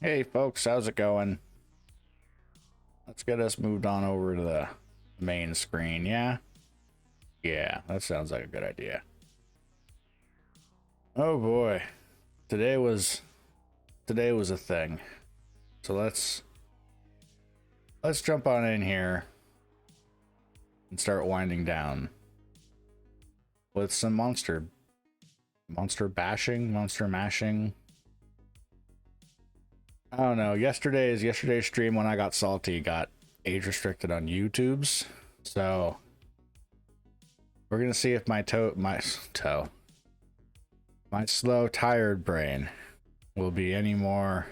Hey folks, how's it going? Let's get us moved on over to the main screen, yeah? Yeah, that sounds like a good idea. Oh boy. Today was today was a thing. So let's jump on in here and start winding down with some monster bashing, monster mashing. I don't know. Yesterday's stream when I got salty got age restricted on YouTube's. So we're gonna see if my slow, tired brain will be any more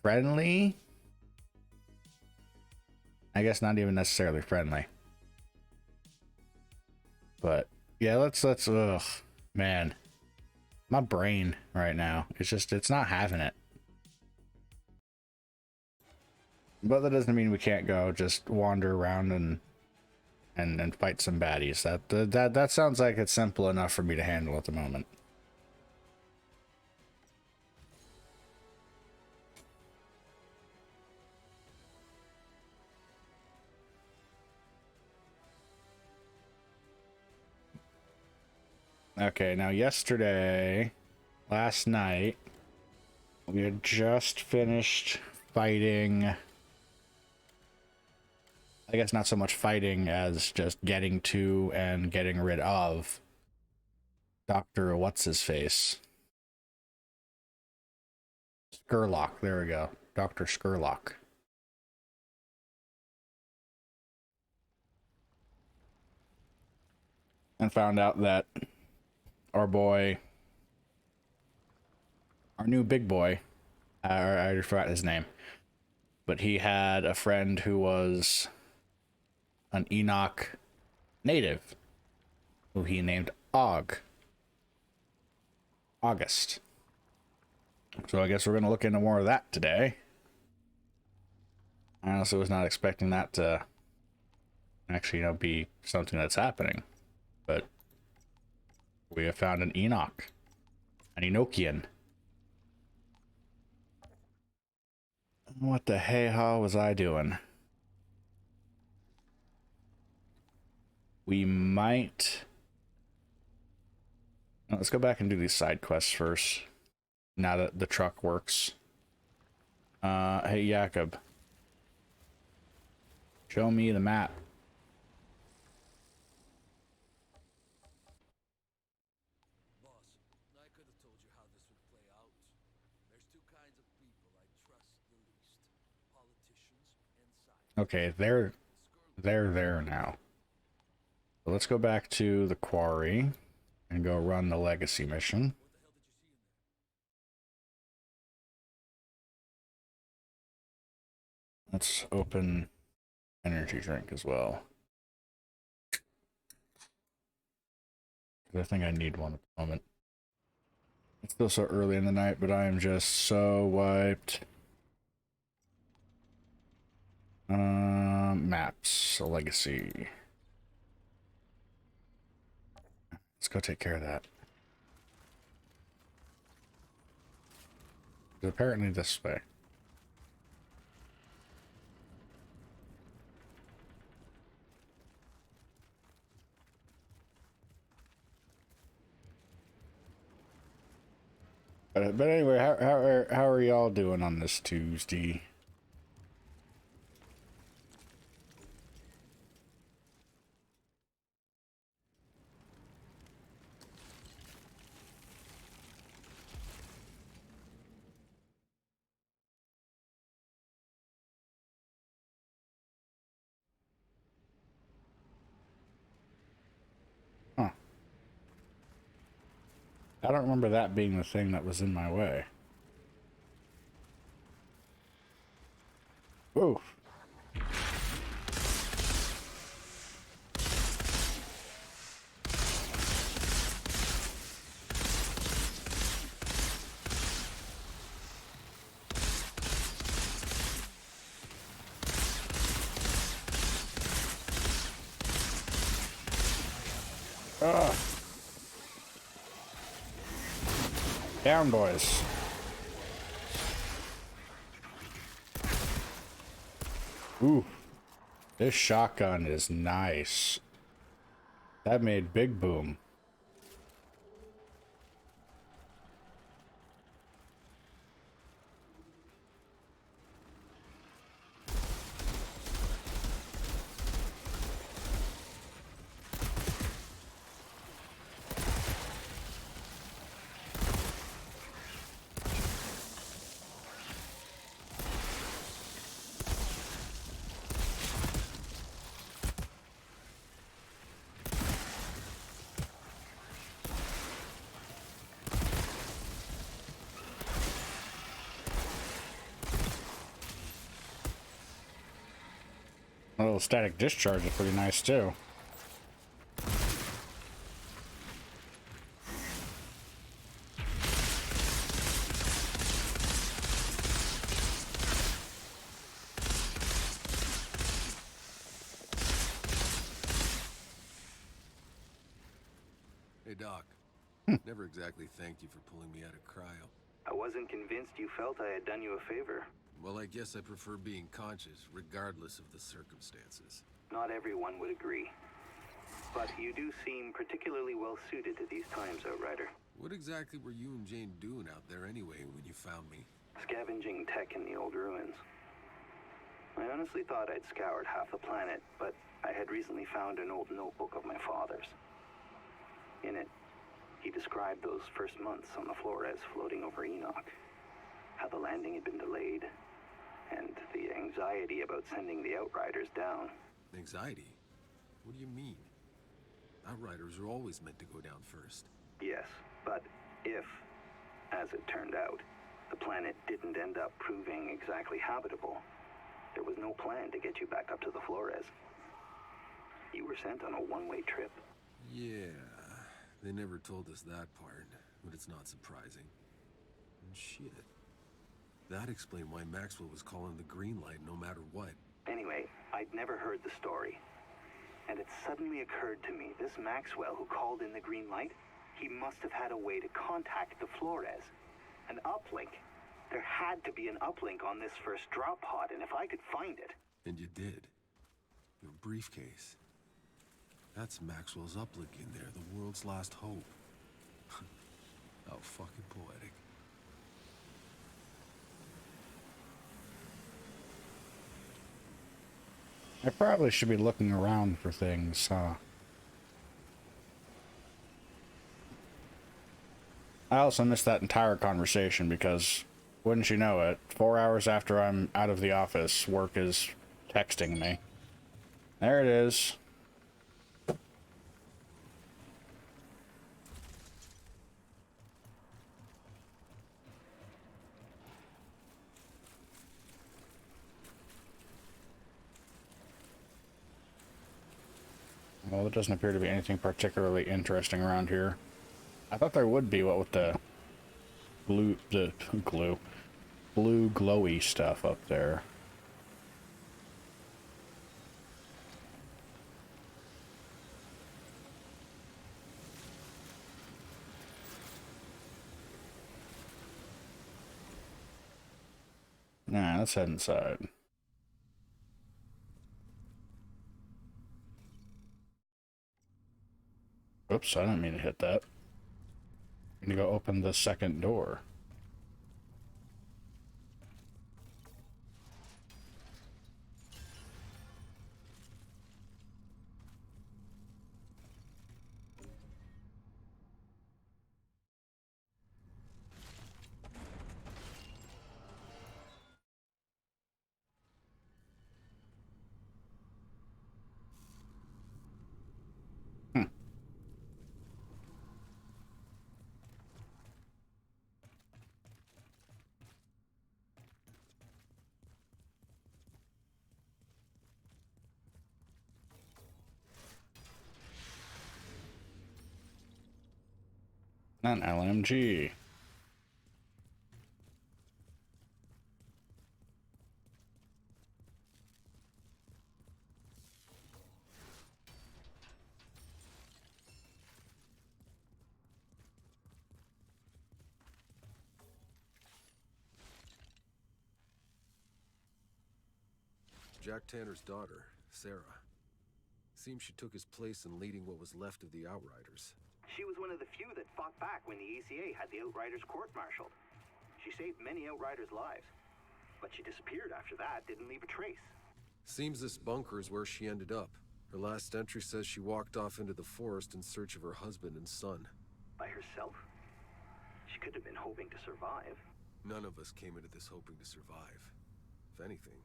friendly. I guess not even necessarily friendly. But yeah, let's ugh, man. My brain right now, it's not having it. But that doesn't mean we can't go just wander around and fight some baddies. That sounds like it's simple enough for me to handle at the moment. Okay, now last night, we had just finished fighting. I guess not so much fighting as just getting to and getting rid of Dr. What's his face? Skurlock, there we go. Dr. Skurlock. And found out that our boy, our new big boy, I forgot his name, but he had a friend who was an Enoch native, who he named August. So I guess we're going to look into more of that today. I honestly was not expecting that to actually, be something that's happening. But we have found an Enoch. An Enochian. What the hey-ha was I doing? We might... Let's go back and do these side quests first. Now that the truck works. Hey Jakob. Show me the map. Boss, I could have told you how this would play out. There's two kinds of people I trust the least. Politicians and scientists. Okay, they're there now. So let's go back to the quarry and go run the legacy mission. Let's open energy drink as well. I think I need one at the moment. It's still so early in the night, but I am just so wiped. Maps, legacy. Let's go take care of that. Apparently this way. But anyway, how are y'all doing on this Tuesday? Huh. I don't remember that being the thing that was in my way. Ooh. Ugh. Down, boys. Ooh, this shotgun is nice. That made big boom. A little static discharge is pretty nice too. Hey, Doc. Never exactly thanked you for pulling me out of cryo. I wasn't convinced you felt I had done you a favor. Well, I guess I prefer being conscious, regardless of the circumstances. Not everyone would agree. But you do seem particularly well suited to these times, Outrider. What exactly were you and Jane doing out there anyway when you found me? Scavenging tech in the old ruins. I honestly thought I'd scoured half the planet, but I had recently found an old notebook of my father's. In it, he described those first months on the Flores floating over Enoch. How the landing had been delayed, and the anxiety about sending the Outriders down. Anxiety? What do you mean? Outriders are always meant to go down first. Yes, but if, as it turned out, the planet didn't end up proving exactly habitable, there was no plan to get you back up to the Flores. You were sent on a one-way trip. Yeah, they never told us that part, but it's not surprising. And shit. That explained why Maxwell was calling the green light no matter what. Anyway, I'd never heard the story. And it suddenly occurred to me, this Maxwell who called in the green light, he must have had a way to contact the Flores. An uplink. There had to be an uplink on this first drop pod, and if I could find it... And you did. Your briefcase. That's Maxwell's uplink in there, the world's last hope. How fucking poetic. I probably should be looking around for things, huh? I also missed that entire conversation because, wouldn't you know it, 4 hours after I'm out of the office, work is texting me. There it is. Well, there doesn't appear to be anything particularly interesting around here. I thought there would be, what with the blue glowy stuff up there. Nah, let's head inside. Oops, I didn't mean to hit that. I'm gonna go open the second door. Hmm. An LMG. Jack Tanner's daughter, Sarah. Seems she took his place in leading what was left of the Outriders. She was one of the few that fought back when the ACA had the Outriders court-martialed. She saved many Outriders' lives, but she disappeared after that, didn't leave a trace. Seems this bunker is where she ended up. Her last entry says she walked off into the forest in search of her husband and son. By herself? She could have been hoping to survive. None of us came into this hoping to survive. If anything,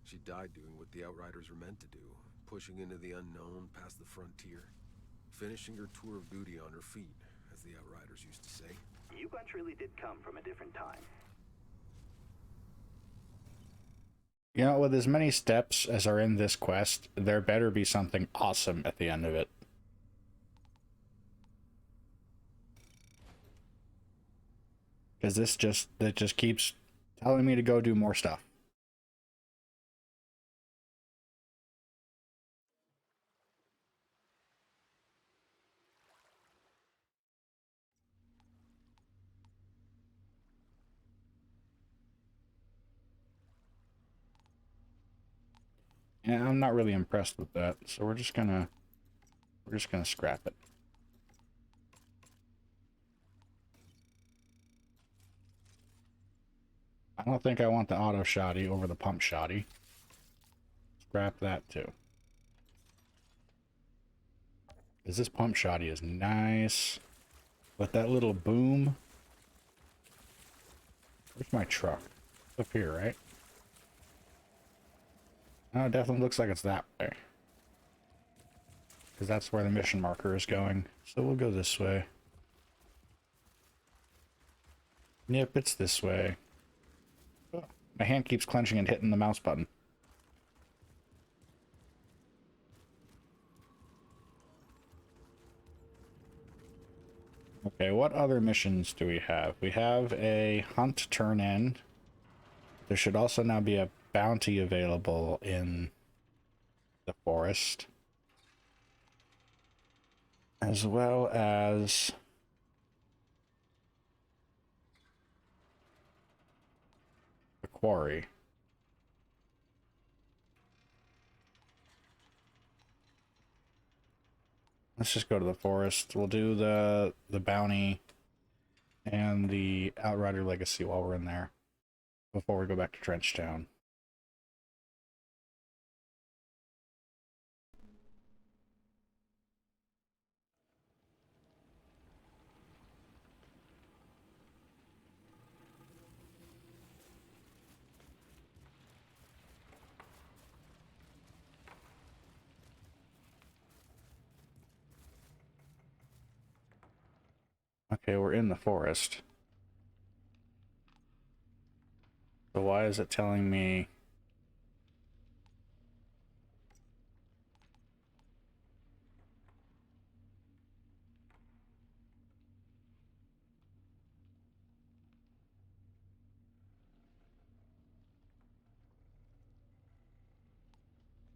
she died doing what the Outriders were meant to do, pushing into the unknown past the frontier, finishing her tour of duty on her feet, as the Outriders used to say. You bunch really did come from a different time. You know, with as many steps as are in this quest, there better be something awesome at the end of it. Because it just keeps telling me to go do more stuff. Yeah, I'm not really impressed with that, so we're just gonna scrap it. I don't think I want the auto shoddy over the pump shoddy. Scrap that too. Because this pump shoddy is nice. With that little boom. Where's my truck? It's up here, right? Oh, it definitely looks like it's that way. Because that's where the mission marker is going. So we'll go this way. Yep, it's this way. Oh, my hand keeps clenching and hitting the mouse button. Okay, what other missions do we have? We have a hunt turn in. There should also now be a bounty available in the forest. As well as the quarry. Let's just go to the forest. We'll do the bounty and the Outrider Legacy while we're in there before we go back to Trenchtown. Okay, we're in the forest. So why is it telling me...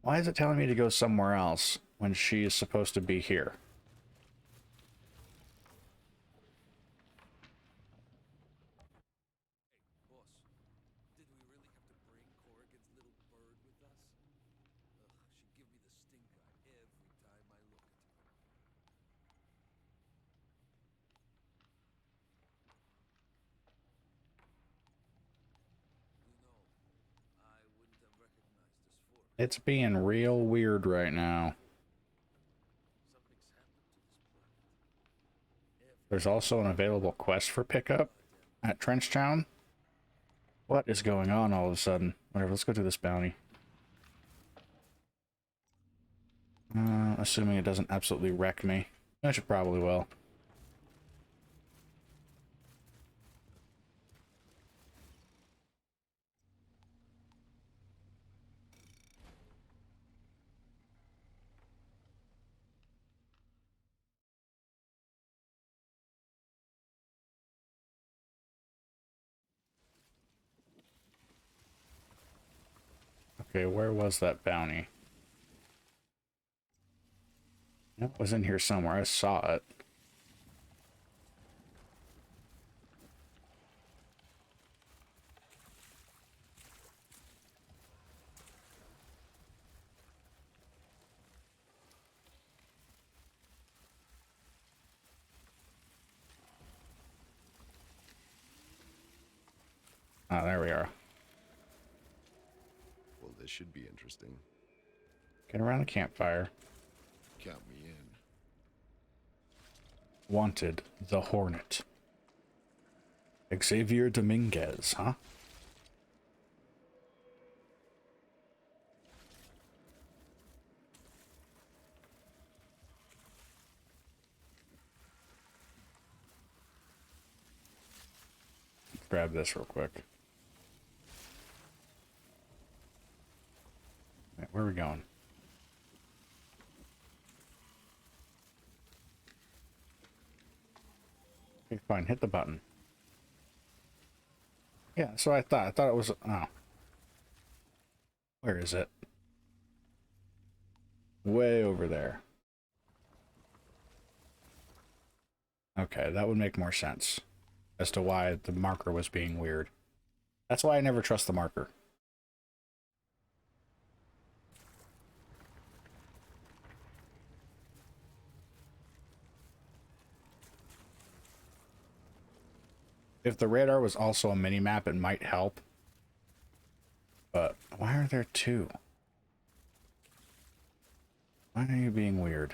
Why is it telling me to go somewhere else when she is supposed to be here? Boss, did we really have to bring Corrigan's little bird with us? Ugh, she give me the stink eye every time I look at her. You know, I wouldn't have recognized this forest. It's being real weird right now. Something's happened to this planet. There's also an available quest for pickup at Trenchtown. What is going on all of a sudden? Whatever, let's go do this bounty. Assuming it doesn't absolutely wreck me. I should probably will. Okay, where was that bounty? It was in here somewhere. I saw it. Oh, there we are. Well, this should be interesting. Get around the campfire. Count me in. Wanted, the Hornet. Xavier Dominguez, huh? Grab this real quick. Right, where are we going? Okay, fine. Hit the button. Yeah, so I thought. I thought it was... Oh. Where is it? Way over there. Okay, that would make more sense as to why the marker was being weird. That's why I never trust the marker. If the radar was also a mini-map, it might help. But why are there two? Why are you being weird?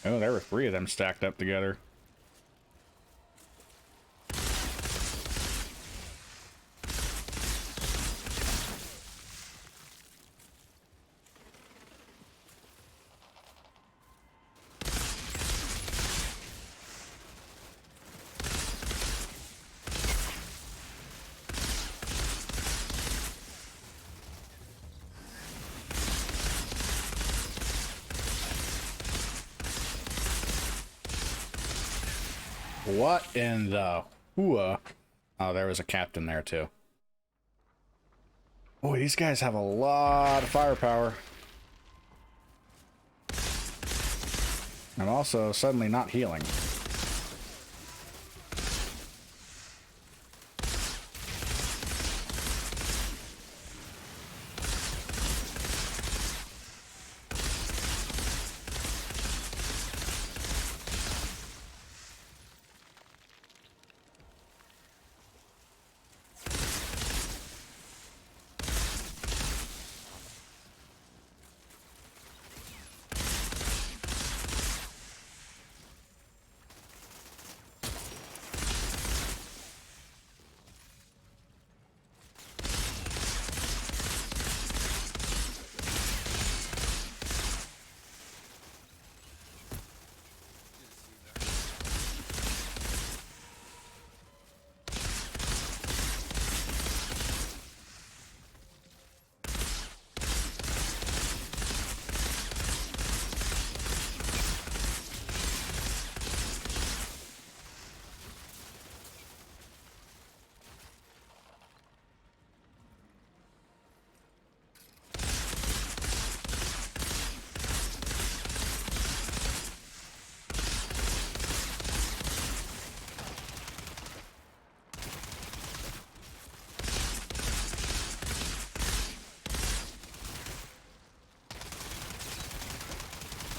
Oh, there were three of them stacked up together. What in the hua? Oh, there was a captain there too. Boy, these guys have a lot of firepower. I'm also suddenly not healing.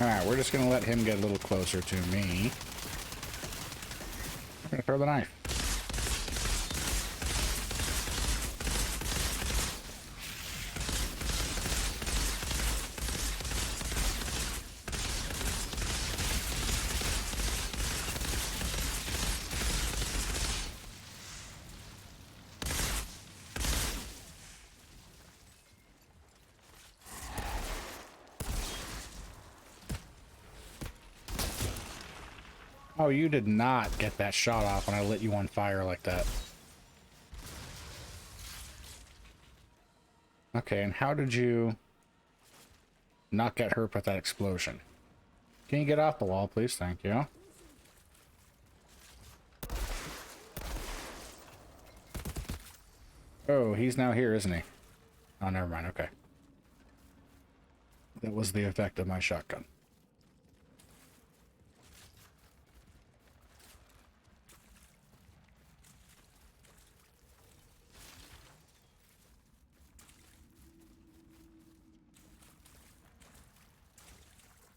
Alright, we're just gonna let him get a little closer to me. I'm gonna throw the knife. Oh, you did not get that shot off when I lit you on fire like that. Okay, and how did you... not get hurt by that explosion. Can you get off the wall, please? Thank you. Oh, he's now here, isn't he? Oh, never mind. Okay. That was the effect of my shotgun.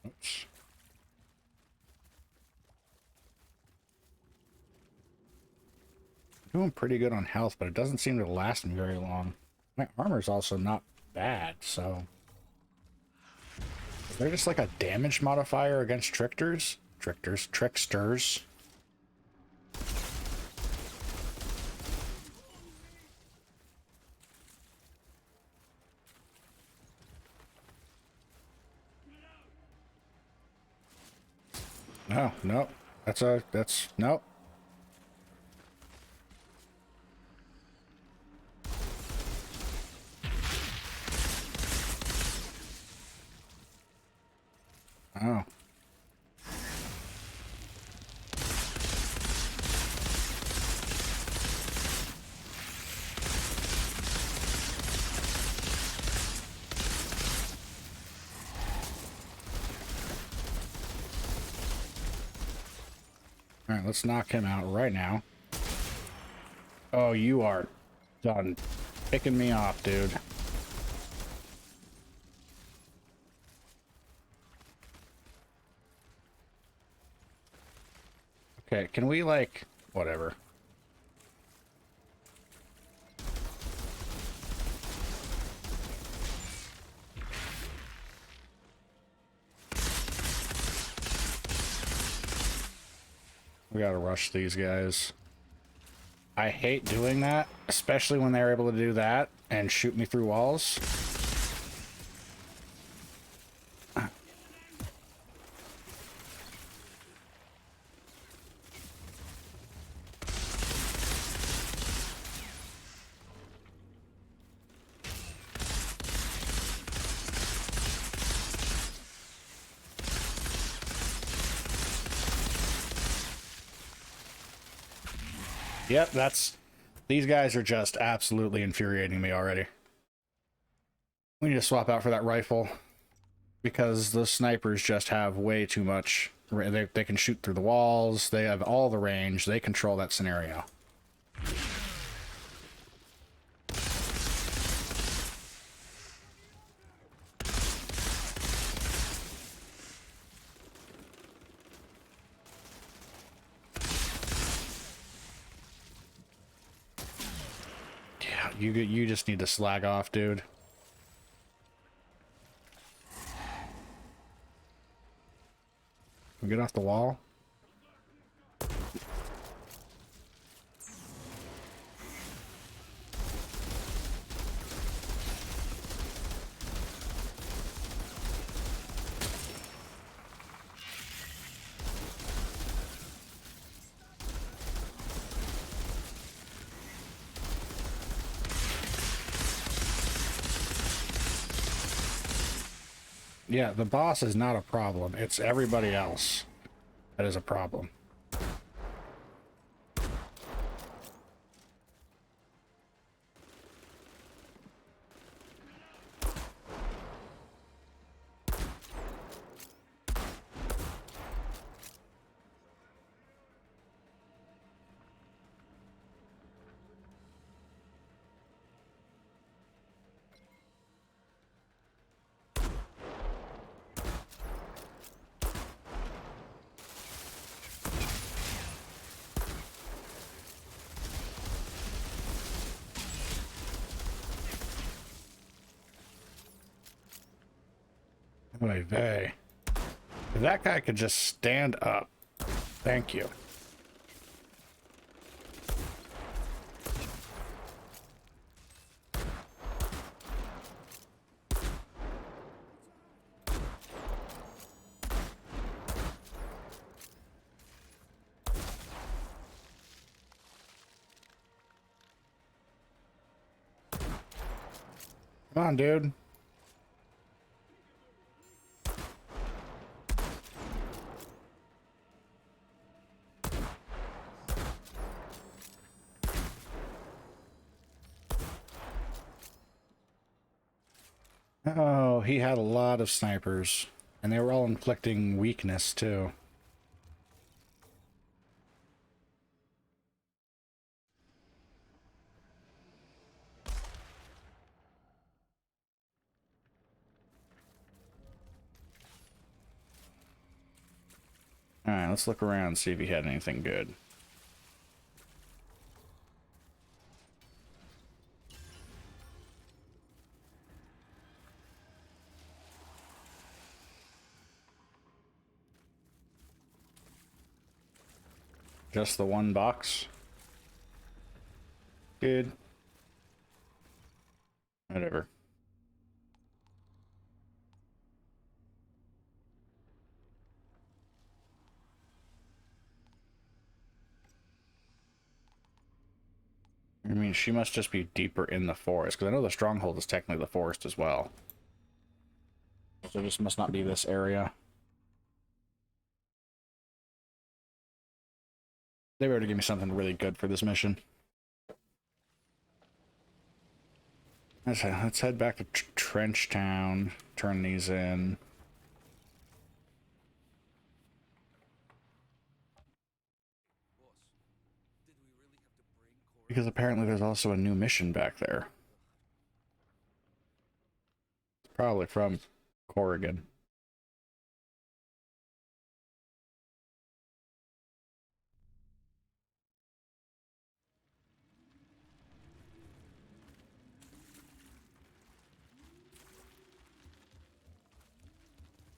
Oops. Doing pretty good on health, but it doesn't seem to last me very long. My armor's also not bad, so... Is there just like a damage modifier against tricksters? Tricksters. No, no. That's, nope. Oh. Alright, let's knock him out right now. Oh, you are done picking me off, dude. Okay, can we, like, whatever. We gotta rush these guys. I hate doing that, especially when they're able to do that and shoot me through walls. Yep, these guys are just absolutely infuriating me already. We need to swap out for that rifle because the snipers just have way too much. They can shoot through the walls. They have all the range. They control that scenario. You just need to slag off, dude. Get off the wall. Yeah, the boss is not a problem. It's everybody else that is a problem. Oy vey. If that guy could just stand up. Thank you. Come on, dude. Oh, he had a lot of snipers. And they were all inflicting weakness, too. Alright, let's look around and see if he had anything good. Just the one box? Good. Whatever. I mean, she must just be deeper in the forest, because I know the stronghold is technically the forest as well. So this must not be this area. They were to give me something really good for this mission. Let's head back to Trench Town. Turn these in. Because apparently there's also a new mission back there. It's probably from Corrigan.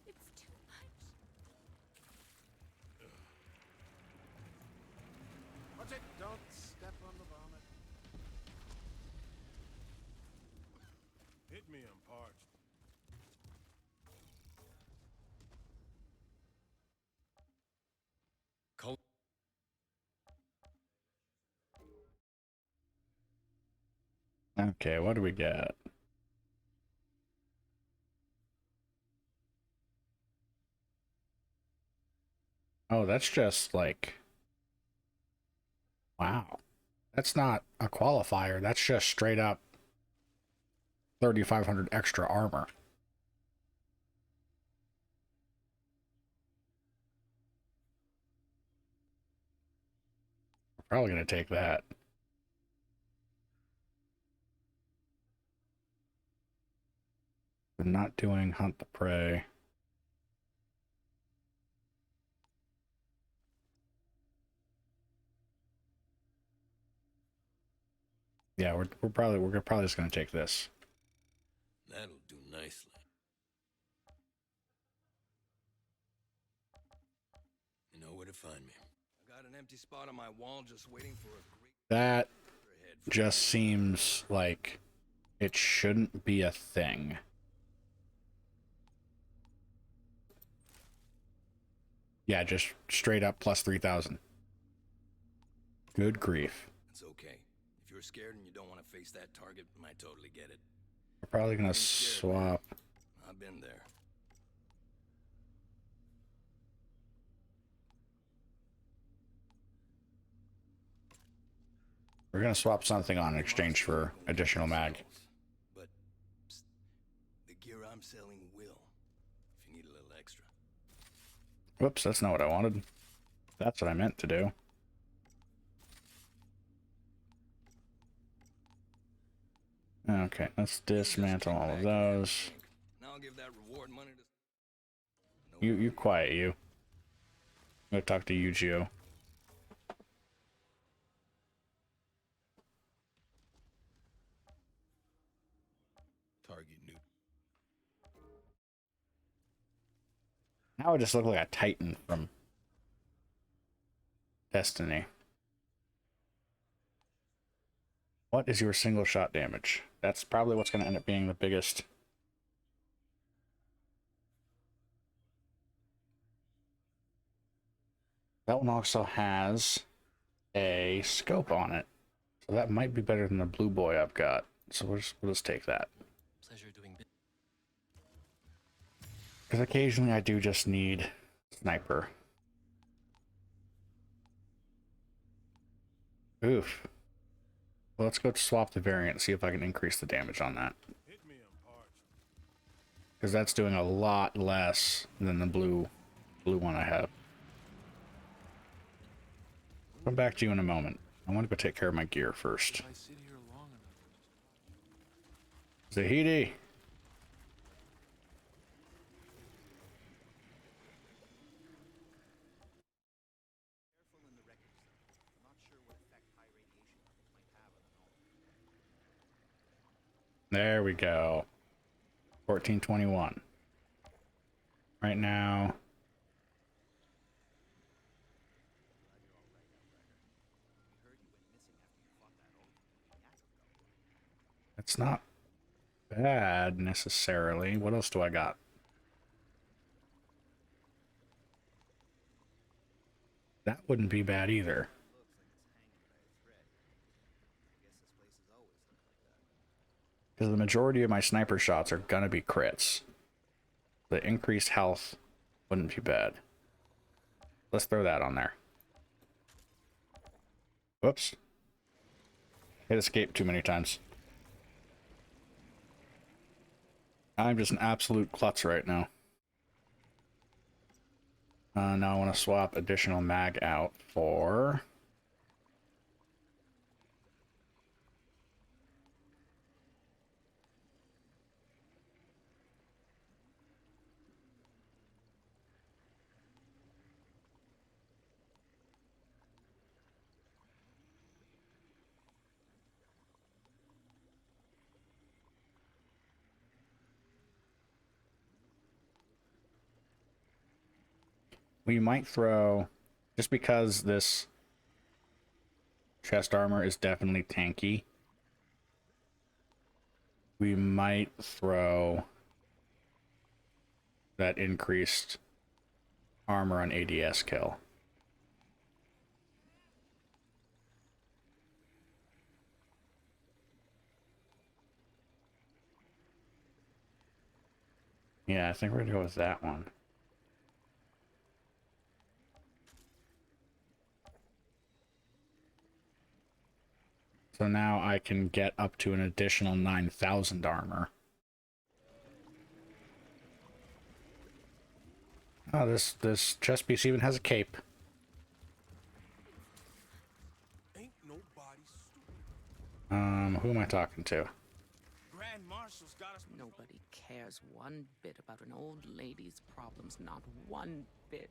It's too much. Watch it! Don't step on the vomit. Hit me, I'm parched. Col- Okay, what do we get? Oh, that's just like... Wow. That's not a qualifier. That's just straight up 3,500 extra armor. We're probably going to take that. We're not doing Hunt the Prey. Yeah, we're probably just going to take this. That'll do nicely. You know where to find me. I got an empty spot on my wall just waiting for a great That head. just seems like it shouldn't be a thing. Yeah, just straight up plus 3,000. Good grief. It's okay. If you're scared and you don't want to face that target, I totally get it. We're probably going to Being scared, man. swap. I've been there. We're going to swap something on in exchange for additional mag. But psst, the gear I'm selling will, if you need a little extra. Whoops, that's not what I wanted. That's what I meant to do. Okay, let's dismantle all of those. Now I'll give that reward money to... You quiet, you. I'm gonna talk to Yu-Gi-Oh. Target new. Now I just look like a Titan from Destiny. What is your single shot damage? That's probably what's gonna end up being the biggest. That one also has a scope on it. So that might be better than the blue boy I've got. So we'll just take that. Pleasure doing business. Because occasionally I do just need sniper. Oof. Well, let's go swap the variant and see if I can increase the damage on that. Hit me, I'm parched. Because that's doing a lot less than the blue one I have. Come back to you in a moment. I want to go take care of my gear first. I sit here long enough. Zahidi! Careful in the wreckage zone. I'm not sure what effect high radiation levels might have on an all. There we go. 1421. Right now. It's not bad necessarily. What else do I got? That wouldn't be bad either. Because the majority of my sniper shots are gonna be crits. The increased health wouldn't be bad. Let's throw that on there. Whoops. Hit escape too many times. I'm just an absolute klutz right now. Now I want to swap additional mag out for... We might throw, just because this chest armor is definitely tanky, we might throw that increased armor on ADS kill. Yeah, I think we're gonna go with that one. So now I can get up to an additional 9,000 armor. Oh, this chest piece even has a cape. Ain't nobody stupid. Who am I talking to? Grand Marshal's got us. Nobody cares one bit about an old lady's problems, not one bit.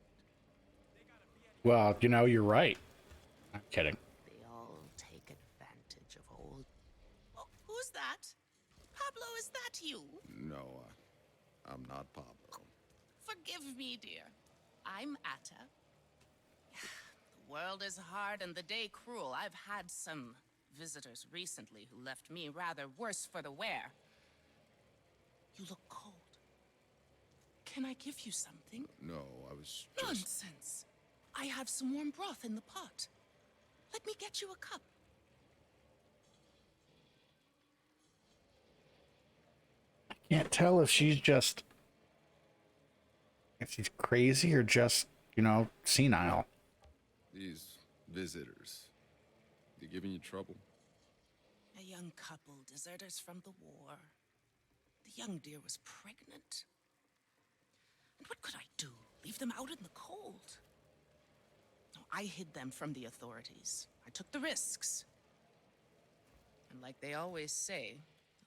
Well, you know, you're right. I'm kidding. They all take advantage of old. Oh, who's that? Pablo, is that you? No, I'm not Pablo. Forgive me, dear. I'm Atta. The world is hard and the day cruel. I've had some visitors recently who left me rather worse for the wear. You look cold. Can I give you something? No, I was just... Nonsense. I have some warm broth in the pot. Let me get you a cup. Can't tell if she's just... if she's crazy or just, you know, senile. These visitors, they giving you trouble? A young couple, deserters from the war. The young dear was pregnant. And what could I do? Leave them out in the cold? No, I hid them from the authorities. I took the risks. And like they always say,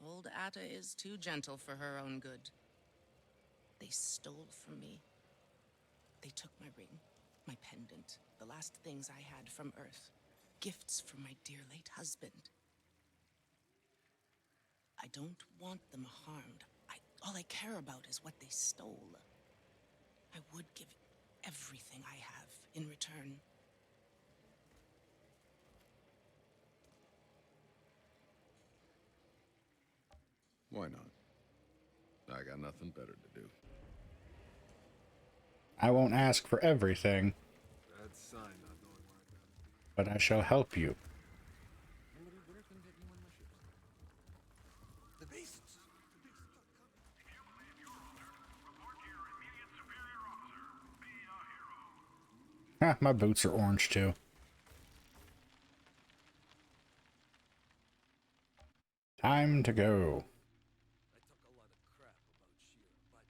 old Atta is too gentle for her own good. They stole from me. They took my ring, my pendant, the last things I had from Earth. Gifts from my dear late husband. I don't want them harmed. All I care about is what they stole. I would give everything I have in return. Why not? I got nothing better to do. I won't ask for everything, Bad sign not knowing where I'd rather be. but I shall help you. The beasts. Ah, my boots are orange too. Time to go. I took a lot of crap about Sheer, but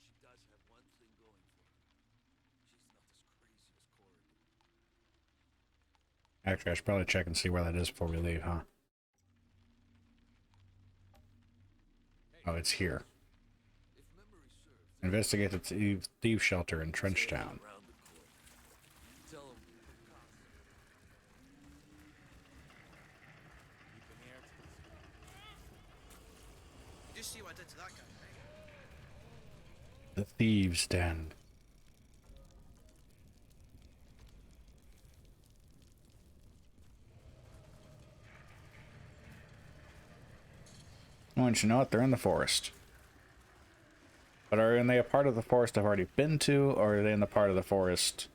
Actually, I should probably check and see where that is before we leave, huh? Oh, it's here. Investigate the thief shelter in Trenchtown. You just see what I did to that guy, right? The thieves' den. Once you know it, they're in the forest. But are they a part of the forest I've already been to, or are they in the part of the forest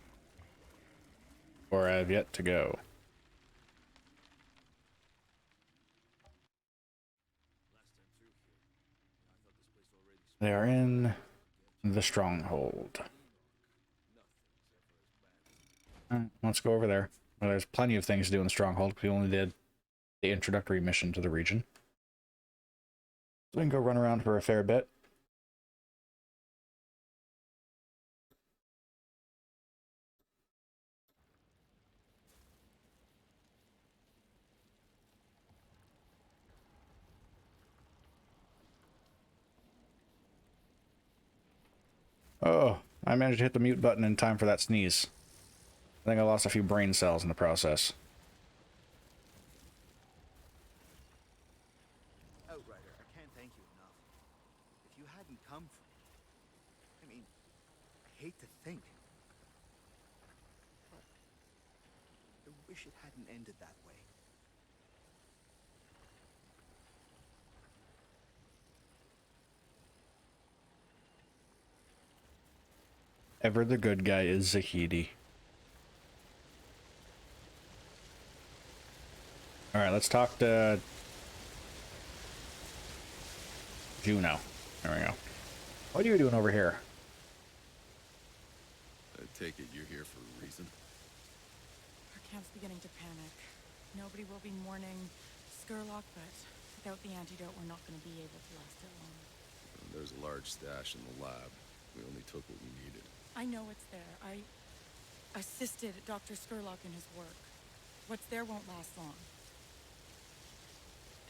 where I've yet to go? They are in the stronghold. Let's go over there. Well, there's plenty of things to do in the stronghold. We only did the introductory mission to the region. So we can go run around for a fair bit. Oh, I managed to hit the mute button in time for that sneeze. I think I lost a few brain cells in the process. Outrider, I can't thank you enough. If you hadn't come for me, I mean, I hate to think, but I wish it hadn't ended that way. Ever the good guy is Zahidi. Alright, let's talk to Juno. There we go. What are you doing over here? I take it you're here for a reason. Our camp's beginning to panic. Nobody will be mourning Skurlock, but without the antidote, we're not going to be able to last it long. There's a large stash in the lab. We only took what we needed. I know it's there. I assisted Dr. Skurlock in his work. What's there won't last long.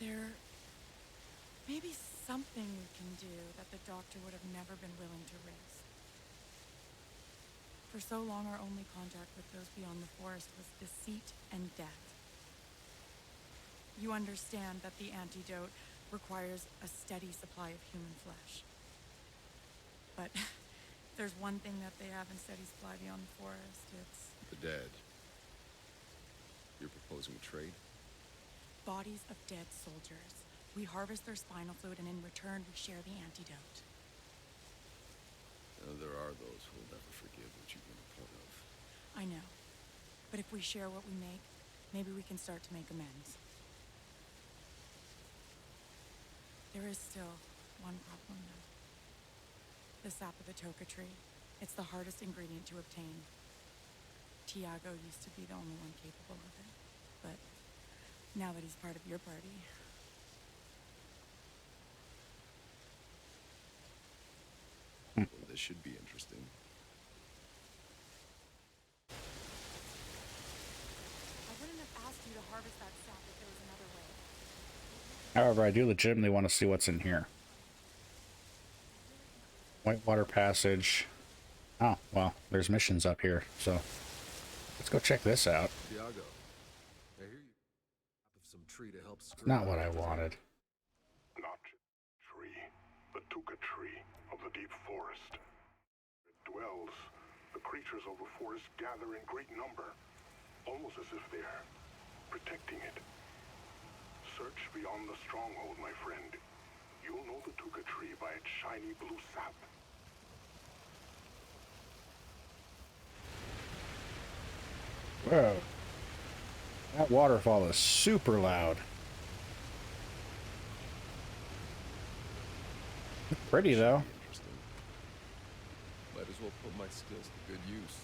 There may be something we can do that the doctor would have never been willing to risk. For so long, our only contact with those beyond the forest was deceit and death. You understand that the antidote requires a steady supply of human flesh. But there's one thing that they have in steady supply beyond the forest. It's The dead. You're proposing a trade? bodies of dead soldiers. We harvest their spinal fluid, and in return, we share the antidote. There are those who will never forgive what you've been a part of. I know. But if we share what we make, maybe we can start to make amends. There is still one problem, though. The sap of the toka tree. It's the hardest ingredient to obtain. Tiago used to be the only one capable of it. But now that he's part of your party... Well, this should be interesting. I wouldn't have asked you to harvest that sap if there was another way. However, I do legitimately want to see what's in here. Whitewater Passage. Oh, well, there's missions up here, so let's go check this out. Tiago, I hear you of some tree to help It's not what I wanted. Not tree, the Tuka tree of the deep forest. It dwells. The creatures of the forest gather in great number, almost as if they're protecting it. Search beyond the stronghold, my friend. You'll know the Tuka tree by its shiny blue sap. Whoa. That waterfall is super loud. Pretty, though. Interesting. Might as well put my skills to good use.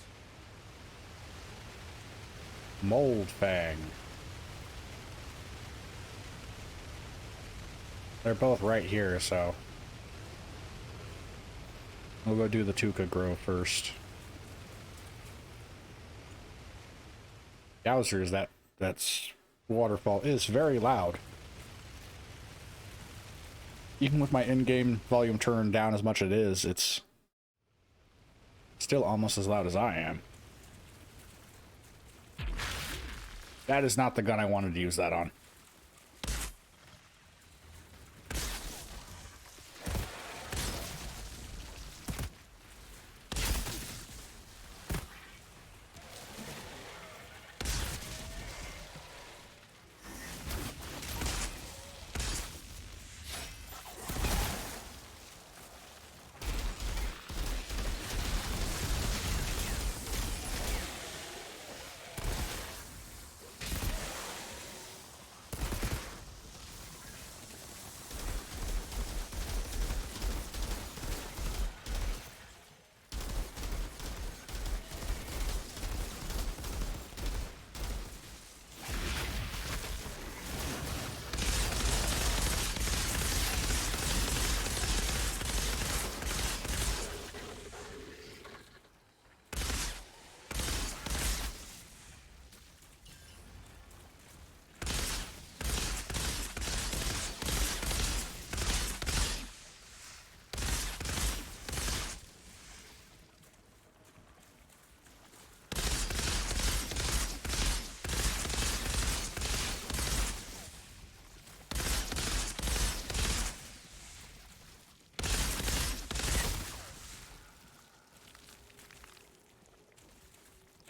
Mold Fang. They're both right here, so we'll go do the Tuka Grove first. Gouser is that that's waterfall is very loud. Even with my in-game volume turned down as much as it is, it's still almost as loud as I am. That is not the gun I wanted to use that on.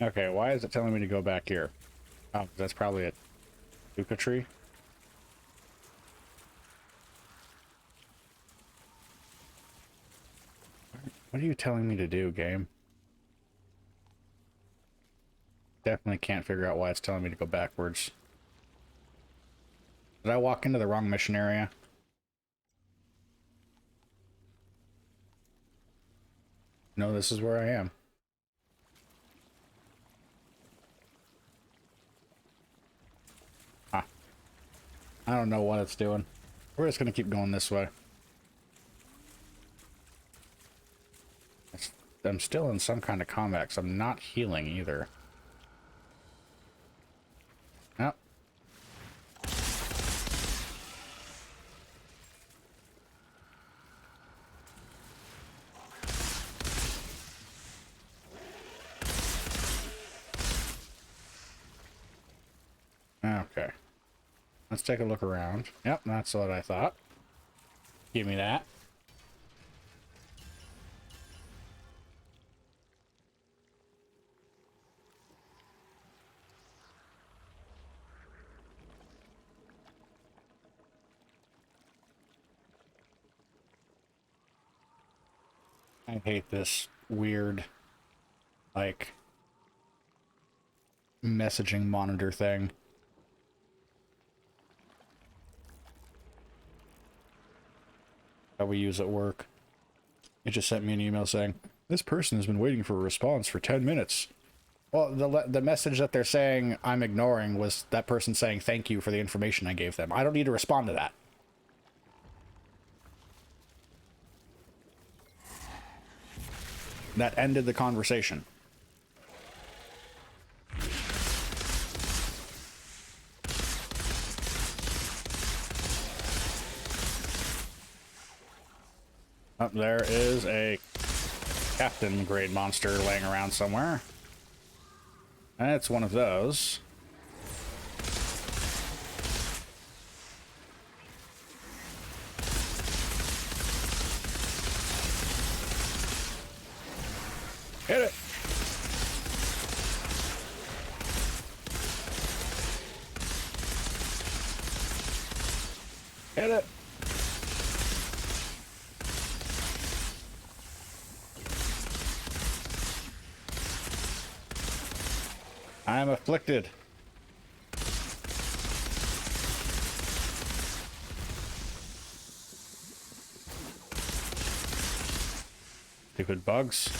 Okay, why is it telling me to go back here? Oh, that's probably a yucca tree. What are you telling me to do, game? Definitely can't figure out why it's telling me to go backwards. Did I walk into the wrong mission area? No, this is where I am. Huh. I don't know what it's doing. We're just gonna keep going this way. I'm still in some kind of combat, so I'm not healing either. Nope. Okay. Let's take a look around. Yep, that's what I thought. Give me that. I hate this weird, like, messaging monitor thing. That we use at work. It just sent me an email saying, this person has been waiting for a response for 10 minutes. Well, the message that they're saying I'm ignoring was that person saying thank you for the information I gave them. I don't need to respond to that. That ended the conversation. Up there is a captain grade monster laying around somewhere. And it's one of those. Hit it! Hit it! I am afflicted. Stupid bugs.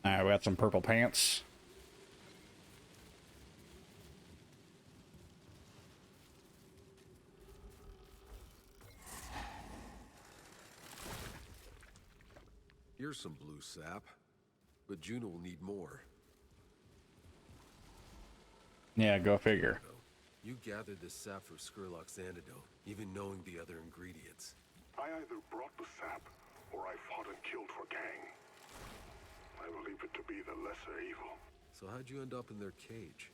Alright, we got some purple pants. Here's some blue sap. but Juno will need more. Yeah, go figure. You gathered the sap for Skurlock's antidote, even knowing the other ingredients. I either brought the sap, or I fought and killed for Kang. I believe it to be the lesser evil. So how'd you end up in their cage?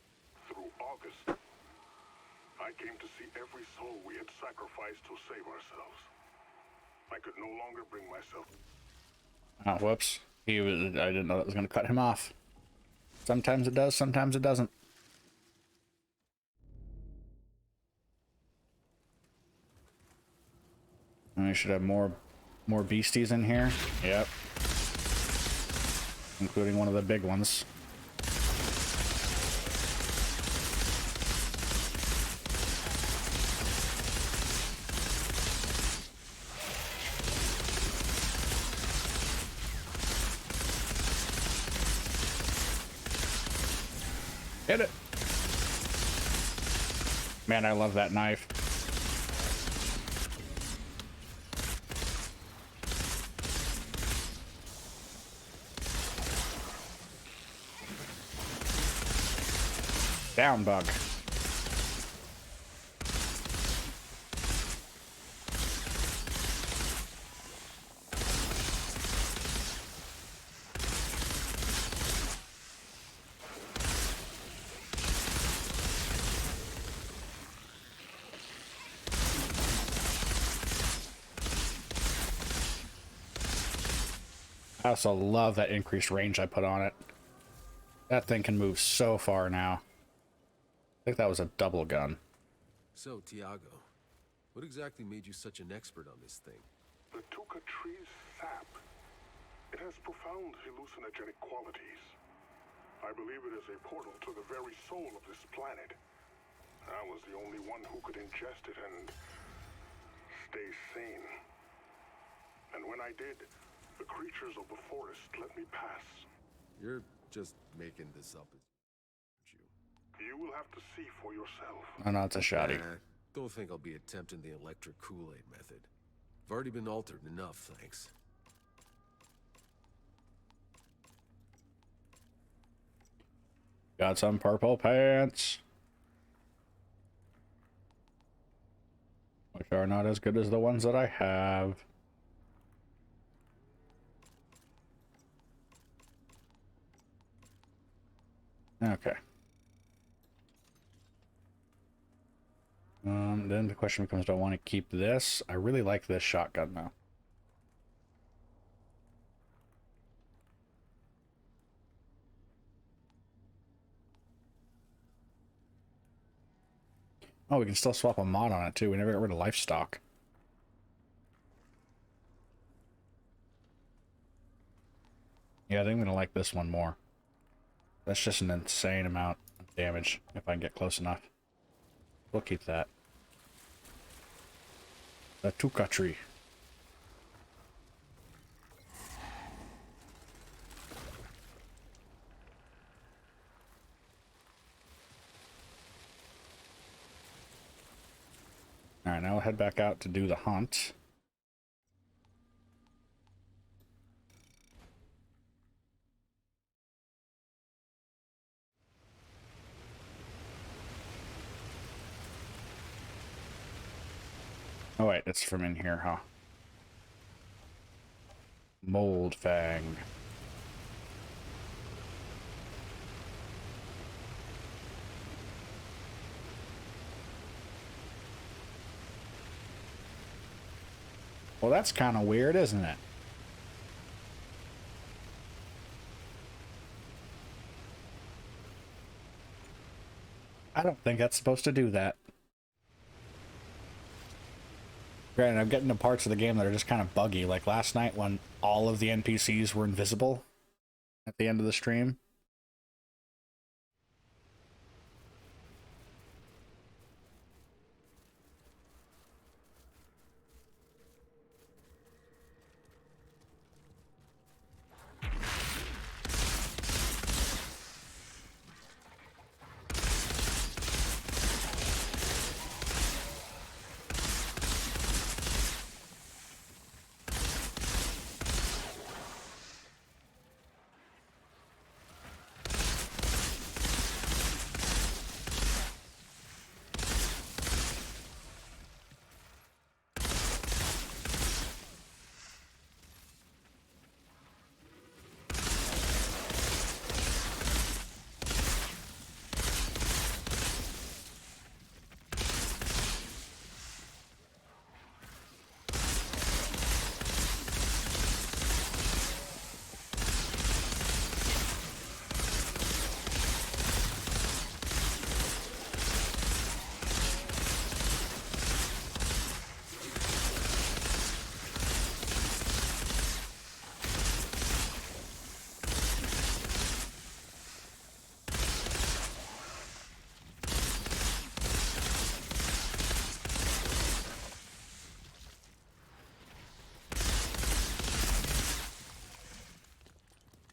Through August, I came to see every soul we had sacrificed to save ourselves. I could no longer bring myself. Oh, whoops. I didn't know that was going to cut him off. Sometimes it does, sometimes it doesn't. And we should have more beasties in here. Yep. Including one of the big ones. Hit it. Man, I love that knife. Down bug. I also love that increased range I put on it. That thing can move so far now. I think that was a double gun. So, Tiago, what exactly made you such an expert on this thing? The Tuca tree's sap. It has profound hallucinogenic qualities. I believe it is a portal to the very soul of this planet. I was the only one who could ingest it and stay sane. And when I did, the creatures of the forest let me pass. You're just making this up, aren't you? You will have to see for yourself. Oh no, it's a shoddy. Don't think I'll be attempting the electric Kool-Aid method. I've already been altered enough, thanks. Got some purple pants. Which are not as good as the ones that I have. Okay. Then the question becomes, do I want to keep this? I really like this shotgun though. Oh, we can still swap a mod on it too. We never got rid of livestock. Yeah, I think I'm gonna like this one more. That's just an insane amount of damage if I can get close enough. We'll keep that. The Tuca tree. Alright, now we'll head back out to do the hunt. Oh wait, it's from in here, huh? Mold Fang. Well, that's kind of weird, isn't it? I don't think that's supposed to do that. Granted, I'm getting to parts of the game that are just kind of buggy, like last night when all of the NPCs were invisible at the end of the stream.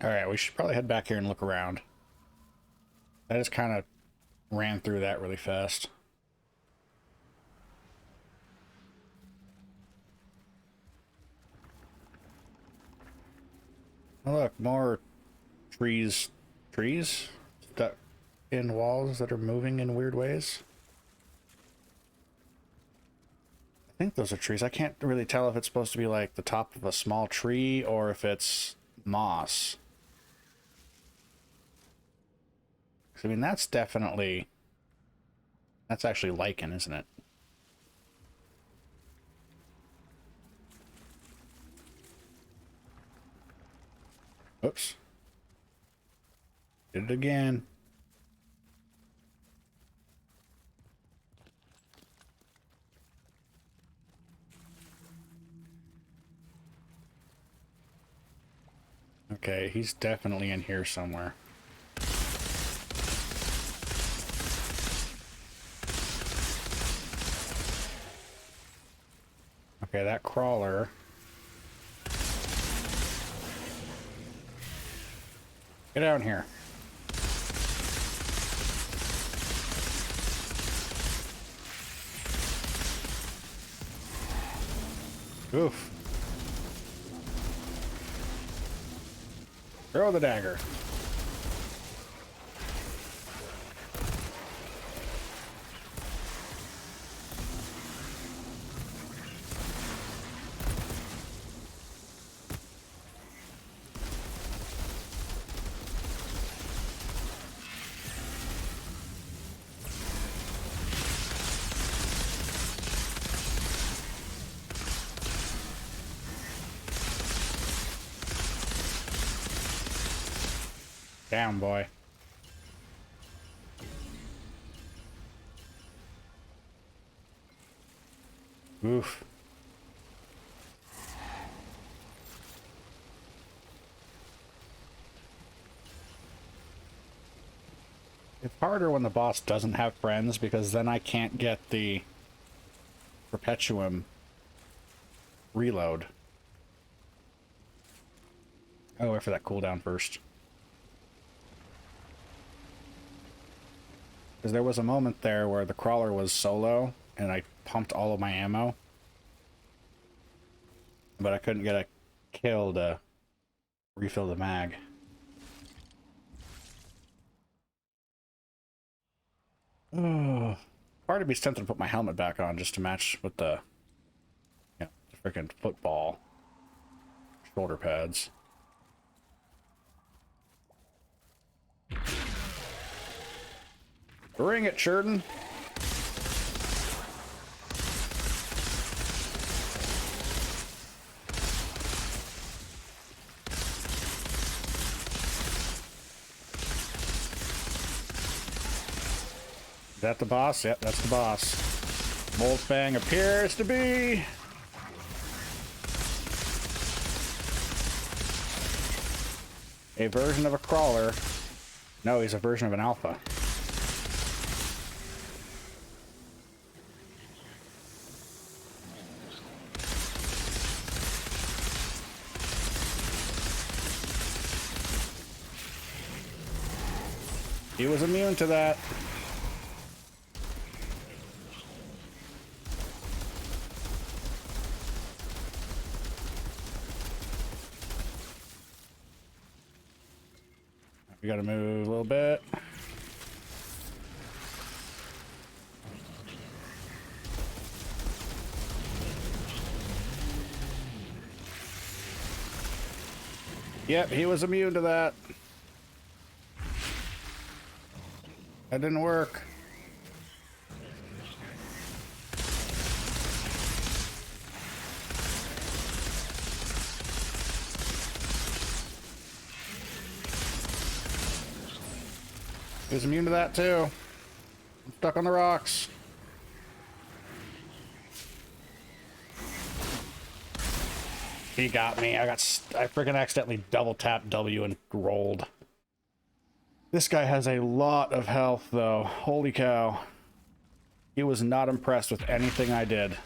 Alright, we should probably head back here and look around. I just kind of ran through that really fast. Oh, look, more trees. Trees stuck in walls that are moving in weird ways. I think those are trees. I can't really tell if it's supposed to be like the top of a small tree or if it's moss. I mean, that's definitely... That's actually lichen, isn't it? Oops. Did it again. Okay, he's definitely in here somewhere. Okay, that crawler. Get down here. Oof. Throw the dagger. Down, boy. Oof. It's harder when the boss doesn't have friends, because then I can't get the Perpetuum reload. Oh, wait for that cooldown first. Because there was a moment there where the crawler was solo, and I pumped all of my ammo. But I couldn't get a kill to refill the mag. Oh, part of me's tempted to put my helmet back on just to match with the, the freaking football shoulder pads. Bring it, Sheridan. Is that the boss? Yep, that's the boss. Moltfang appears to be. A version of a crawler. No, he's a version of an alpha. He was immune to that. We gotta move a little bit. Yep, he was immune to that. That didn't work. He was immune to that too. I'm stuck on the rocks. He got me. I freaking accidentally double tapped W and rolled. This guy has a lot of health, though. Holy cow. He was not impressed with anything I did.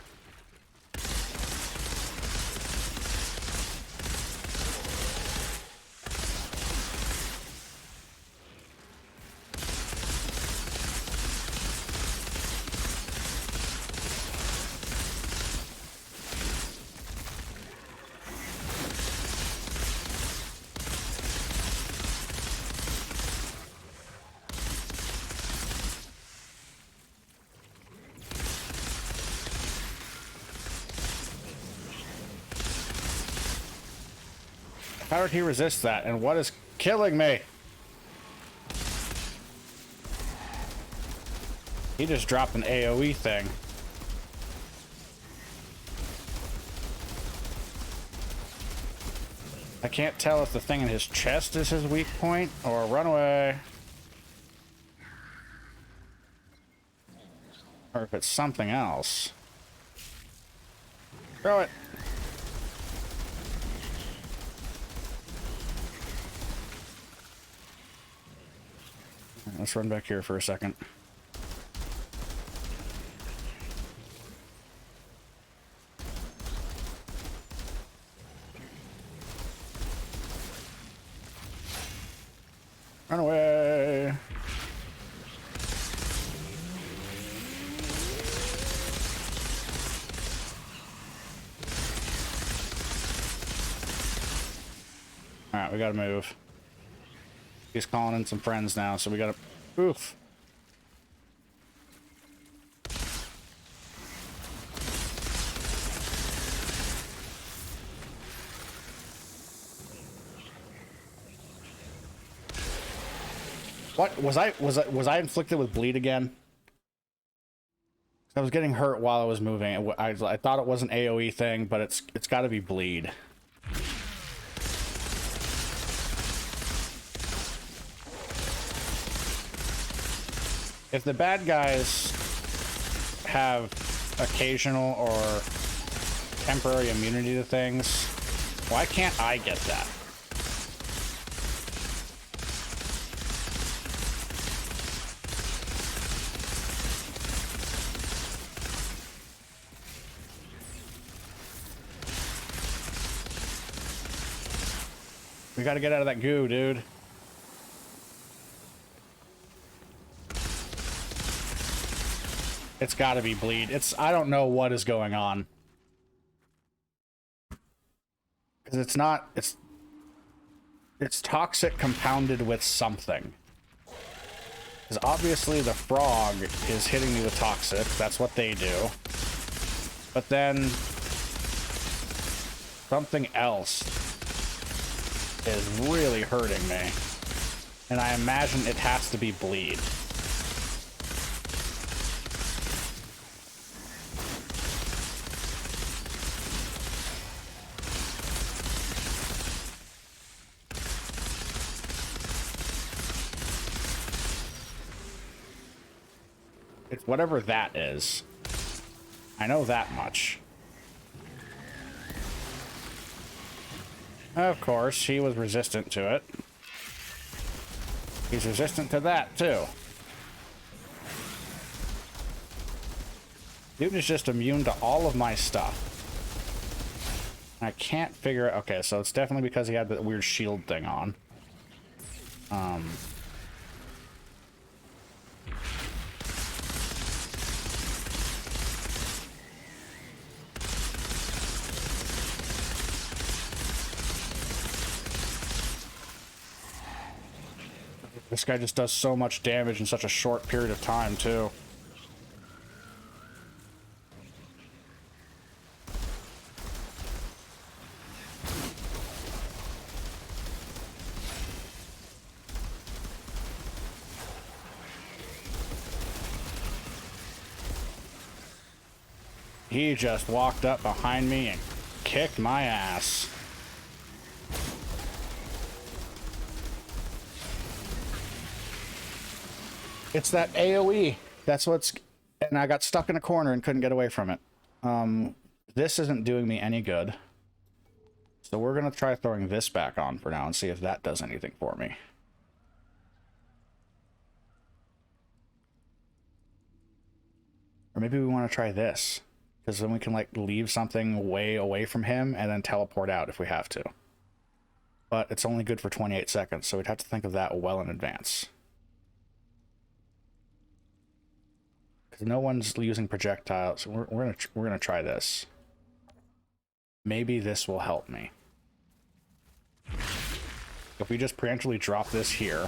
How did he resist that? And what is killing me? He just dropped an AoE thing. I can't tell if the thing in his chest is his weak point or run away. Or if it's something else. Throw it. Let's run back here for a second. Run away. Alright, we gotta move. He's calling in some friends now, so we gotta... Oof. What? Was I inflicted with bleed again? I was getting hurt while I was moving. I thought it was an AoE thing, but it's gotta be bleed. If the bad guys have occasional or temporary immunity to things, why can't I get that? We gotta get out of that goo, dude. It's gotta be bleed. I don't know what is going on. Because it's toxic compounded with something. Because obviously the frog is hitting me with toxic. That's what they do. But then something else is really hurting me. And I imagine it has to be bleed. It's whatever that is. I know that much. Of course, he was resistant to it. He's resistant to that, too. Dude is just immune to all of my stuff. I can't figure it. Okay, so it's definitely because he had that weird shield thing on. This guy just does so much damage in such a short period of time, too. He just walked up behind me and kicked my ass. It's that AoE. That's what's... And I got stuck in a corner and couldn't get away from it. This isn't doing me any good. So we're going to try throwing this back on for now and see if that does anything for me. Or maybe we want to try this. Because then we can, like, leave something way away from him and then teleport out if we have to. But it's only good for 28 seconds, so we'd have to think of that well in advance. Because no one's using projectiles. So we're gonna try this. Maybe this will help me. If we just preemptively drop this here.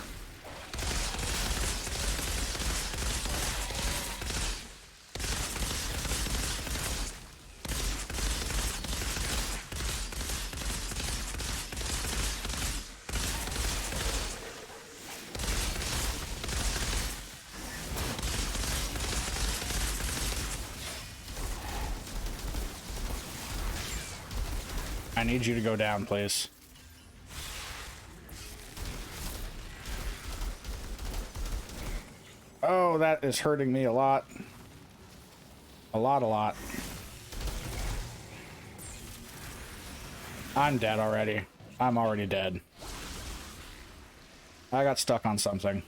I need you to go down, please. Oh, that is hurting me a lot. A lot. I'm dead already. I'm already dead. I got stuck on something.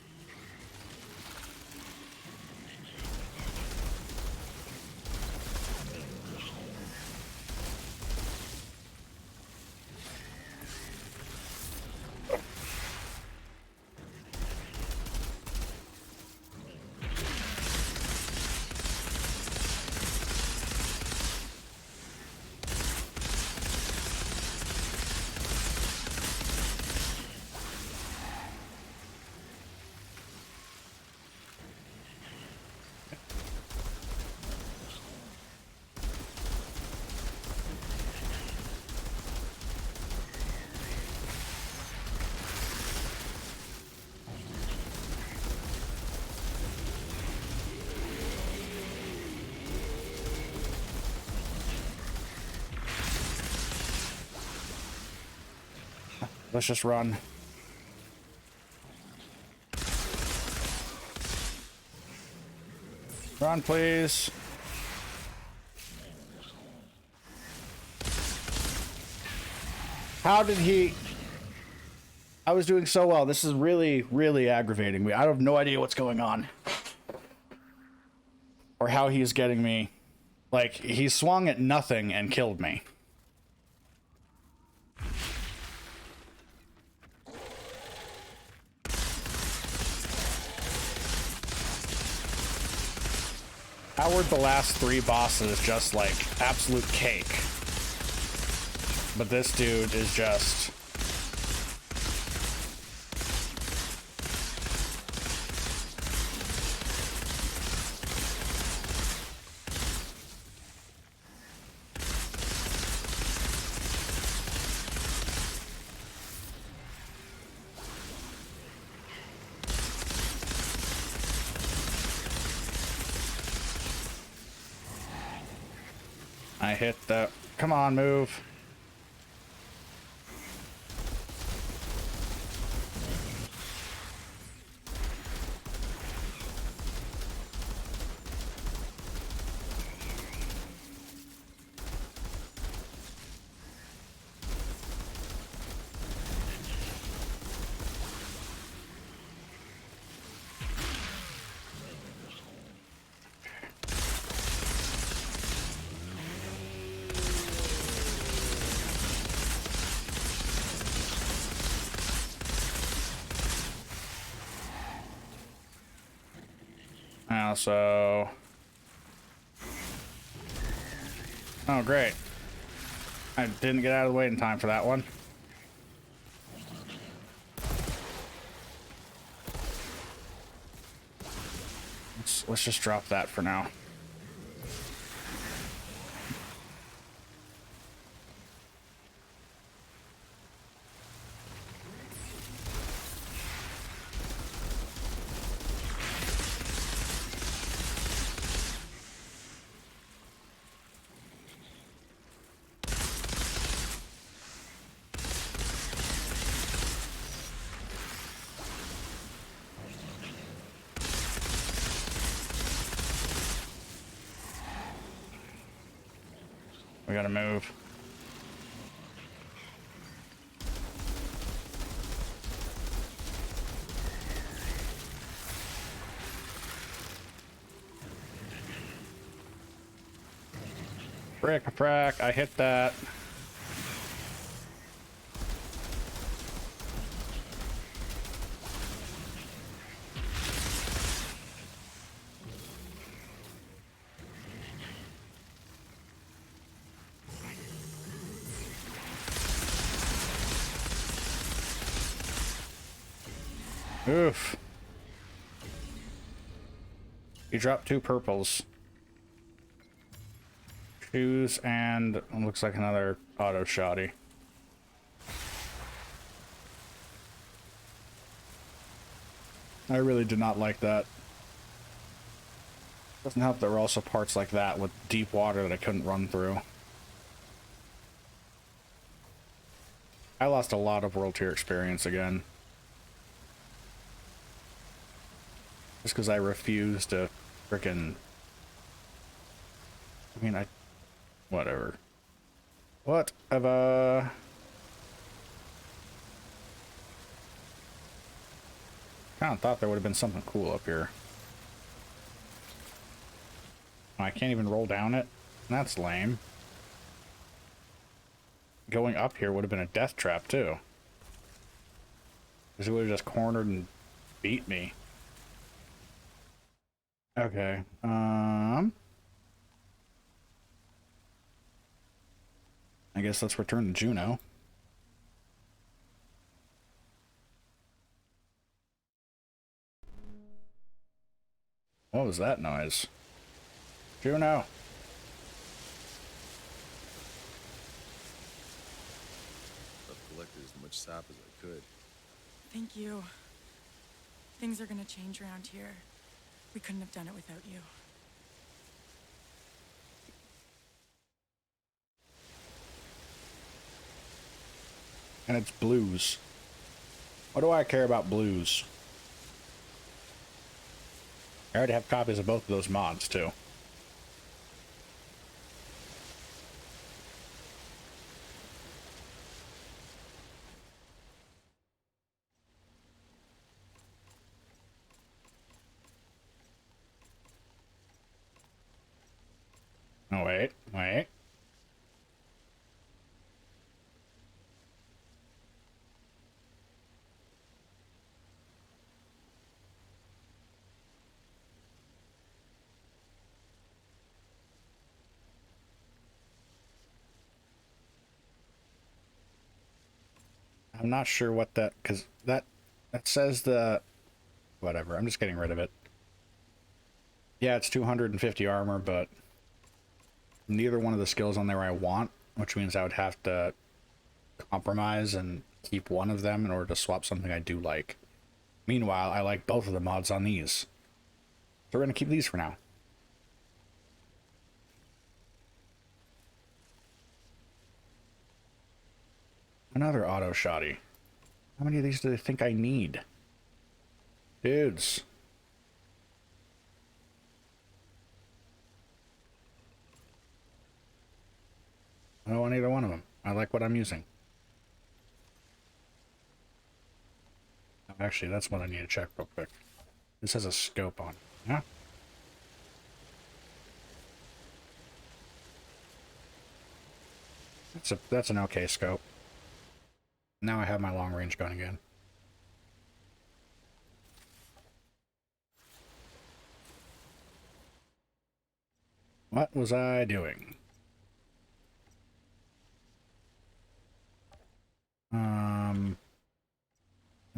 Let's just run. Run, please. How did he... I was doing so well. This is really, really aggravating me. I have no idea what's going on. Or how he's getting me. Like, he swung at nothing and killed me. How were the last 3 bosses just like absolute cake? But this dude is just... I hit the... Come on, move. So... Oh, great. I didn't get out of the way in time for that one. Let's just drop that for now. We gotta move. Frick, I hit that. Oof. You dropped 2 purples. Shoes and looks like another auto shoddy. I really did not like that. Doesn't help there were also parts like that with deep water that I couldn't run through. I lost a lot of world tier experience again. Just because I refused to frickin'... I mean, whatever. Whatever. Kind of thought there would have been something cool up here. I can't even roll down it? That's lame. Going up here would have been a death trap, too. Because it would have just cornered and beat me. Okay, I guess let's return to Juno. What was that noise? Juno! I've collected as much sap as I could. Thank you. Things are gonna change around here. We couldn't have done it without you. And it's blues. What do I care about blues? I already have copies of both of those mods, too. Oh, wait. I'm not sure what that, because that says the, whatever, I'm just getting rid of it. Yeah, it's 250 armor, but neither one of the skills on there I want, which means I would have to compromise and keep one of them in order to swap something I do like. Meanwhile, I like both of the mods on these. So we're going to keep these for now. Another auto shoddy. How many of these do they think I need? Dudes. I don't want either one of them. I like what I'm using. Actually, that's what I need to check real quick. This has a scope on it. Yeah? That's an okay scope. Now I have my long range gun again. What was I doing? I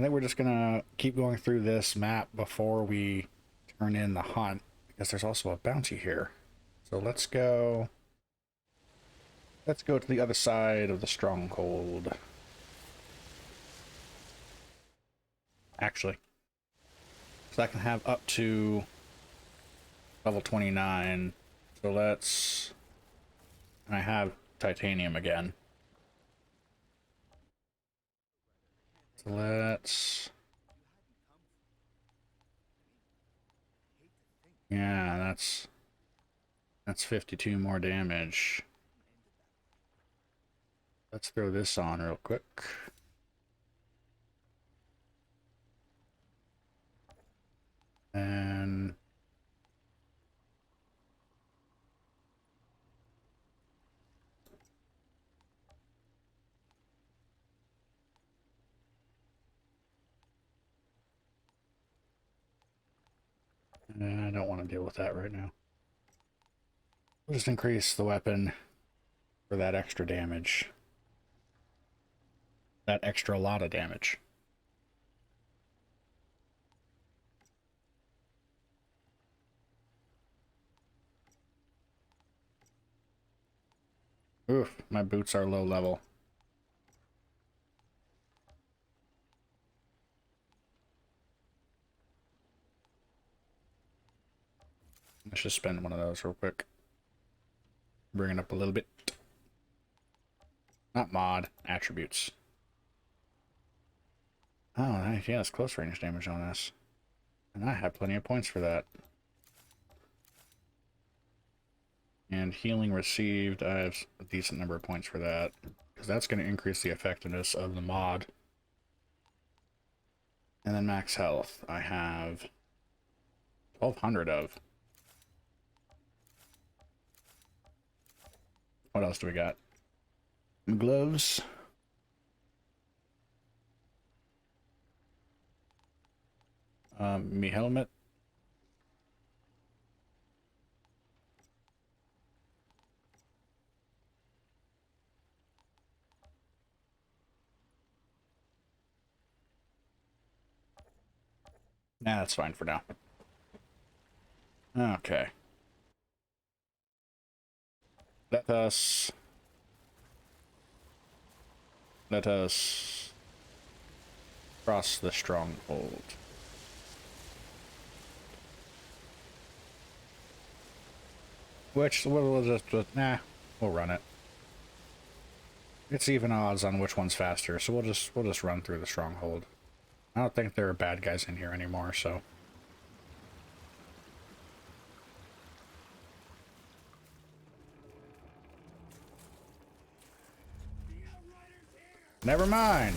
think we're just gonna keep going through this map before we turn in the hunt, because there's also a bounty here. So let's go to the other side of the stronghold. Actually, so I can have up to level 29. So let's, and I have titanium again. So let's, yeah, that's 52 more damage. Let's throw this on real quick. And I don't want to deal with that right now. We'll just increase the weapon for that extra damage. That extra lot of damage. Oof, my boots are low level. Let's just spend one of those real quick. Bring it up a little bit. Not mod, attributes. Oh, nice. Yeah, it's close range damage on us. And I have plenty of points for that. And healing received, I have a decent number of points for that. Because that's going to increase the effectiveness of the mod. And then max health, I have 1,200 of. What else do we got? Gloves. Me helmet. Nah, that's fine for now. Okay. Let us cross the stronghold. Which we'll just nah, we'll run it. It's even odds on which one's faster, so we'll just run through the stronghold. I don't think there are bad guys in here anymore, so. Never mind.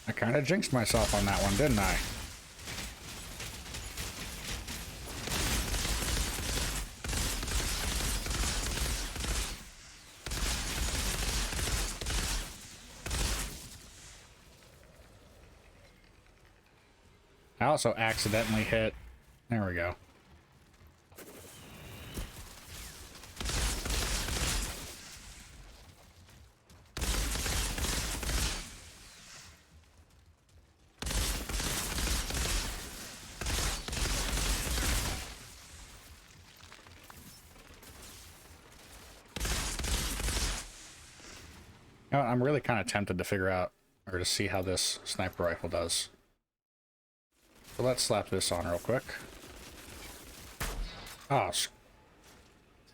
I kind of jinxed myself on that one, didn't I? I also accidentally hit. There we go. You know, I'm really kind of tempted to figure out or to see how this sniper rifle does. So let's slap this on real quick. Oh,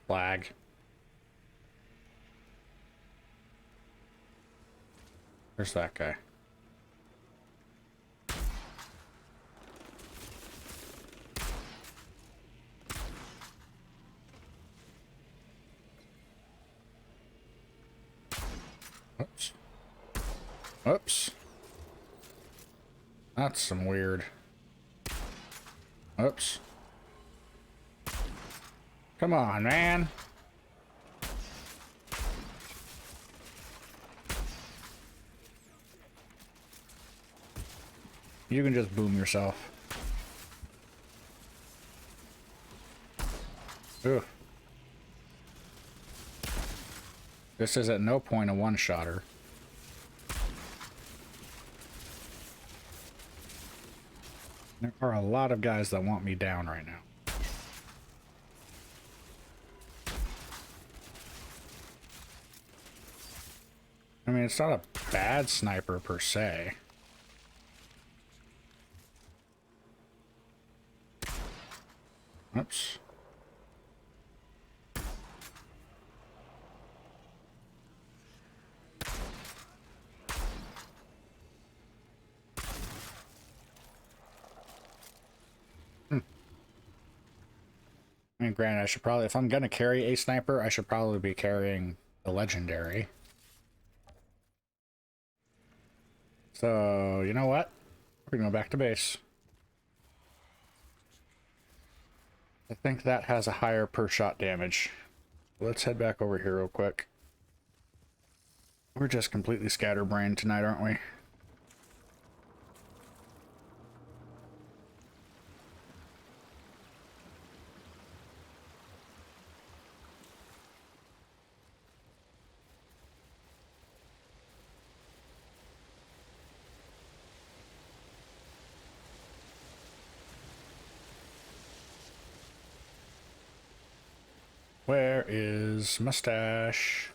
flag. Where's that guy? Oops. Oops. That's some weird. Oops. Come on, man. You can just boom yourself. Ugh. This is at no point a one-shotter. There are a lot of guys that want me down right now. I mean, it's not a bad sniper per se. Oops. I mean, granted, I should probably, if I'm gonna carry a sniper, I should probably be carrying the legendary. So, you know what? We're gonna go back to base. I think that has a higher per shot damage. Let's head back over here real quick. We're just completely scatterbrained tonight, aren't we? Where is Mustache?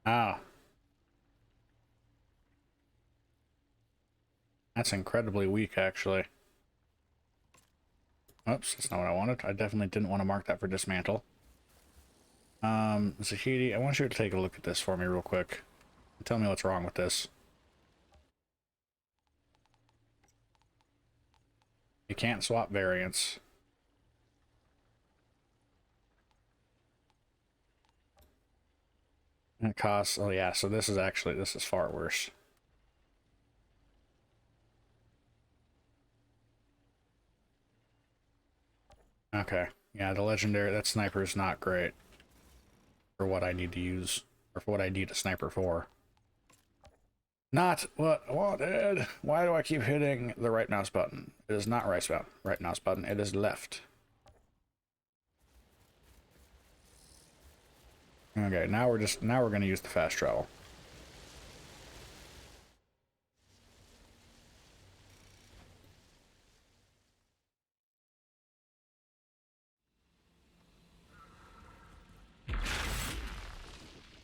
Ah. That's incredibly weak, actually. Oops, that's not what I wanted. I definitely didn't want to mark that for dismantle. Zahidi, I want you to take a look at this for me real quick. And tell me what's wrong with this. You can't swap variants. And it costs, oh yeah, so this is far worse. Okay, yeah, the legendary, that sniper is not great for what I need to use, or for what I need a sniper for. Not what I wanted. Why do I keep hitting the right mouse button? It is not right mouse button, it is left. Okay, now we're gonna use the fast travel.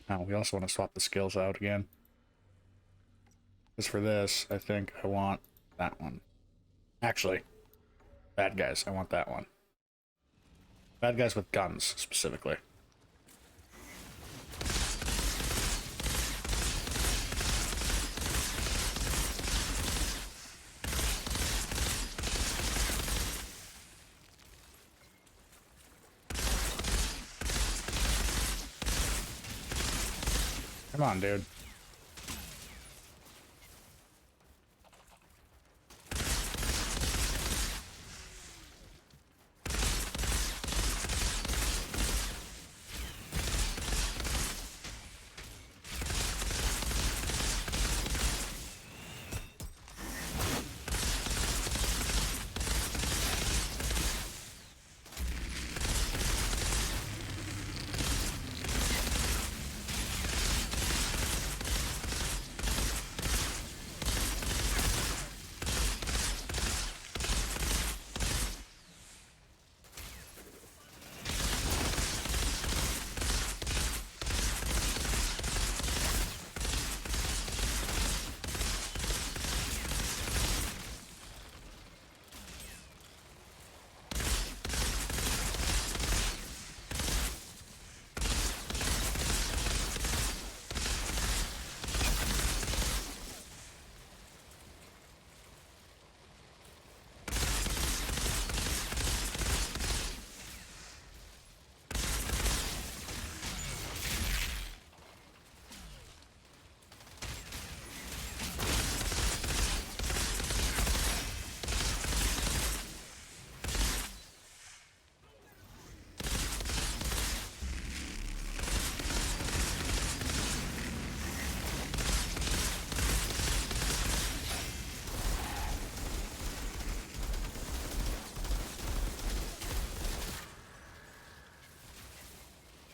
Now we also want to swap the skills out again. Because for this, I think I want that one. Actually, bad guys, I want that one. Bad guys with guns, specifically. Come on, dude.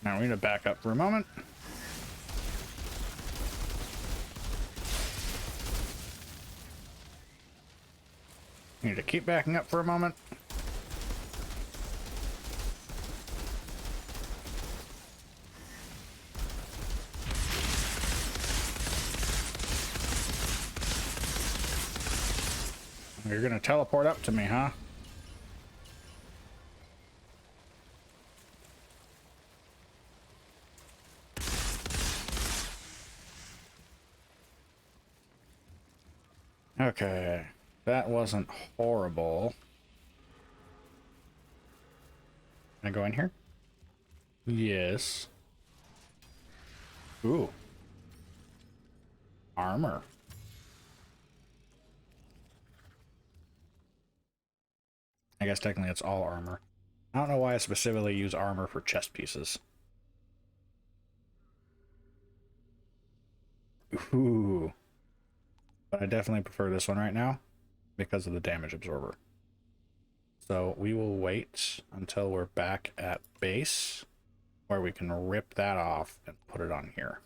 Now we need to back up for a moment. We need to keep backing up for a moment. You're gonna teleport up to me, huh? Okay, that wasn't horrible. Can I go in here? Yes. Ooh. Armor. I guess technically it's all armor. I don't know why I specifically use armor for chest pieces. Ooh. But I definitely prefer this one right now because of the damage absorber. So we will wait until we're back at base where we can rip that off and put it on here.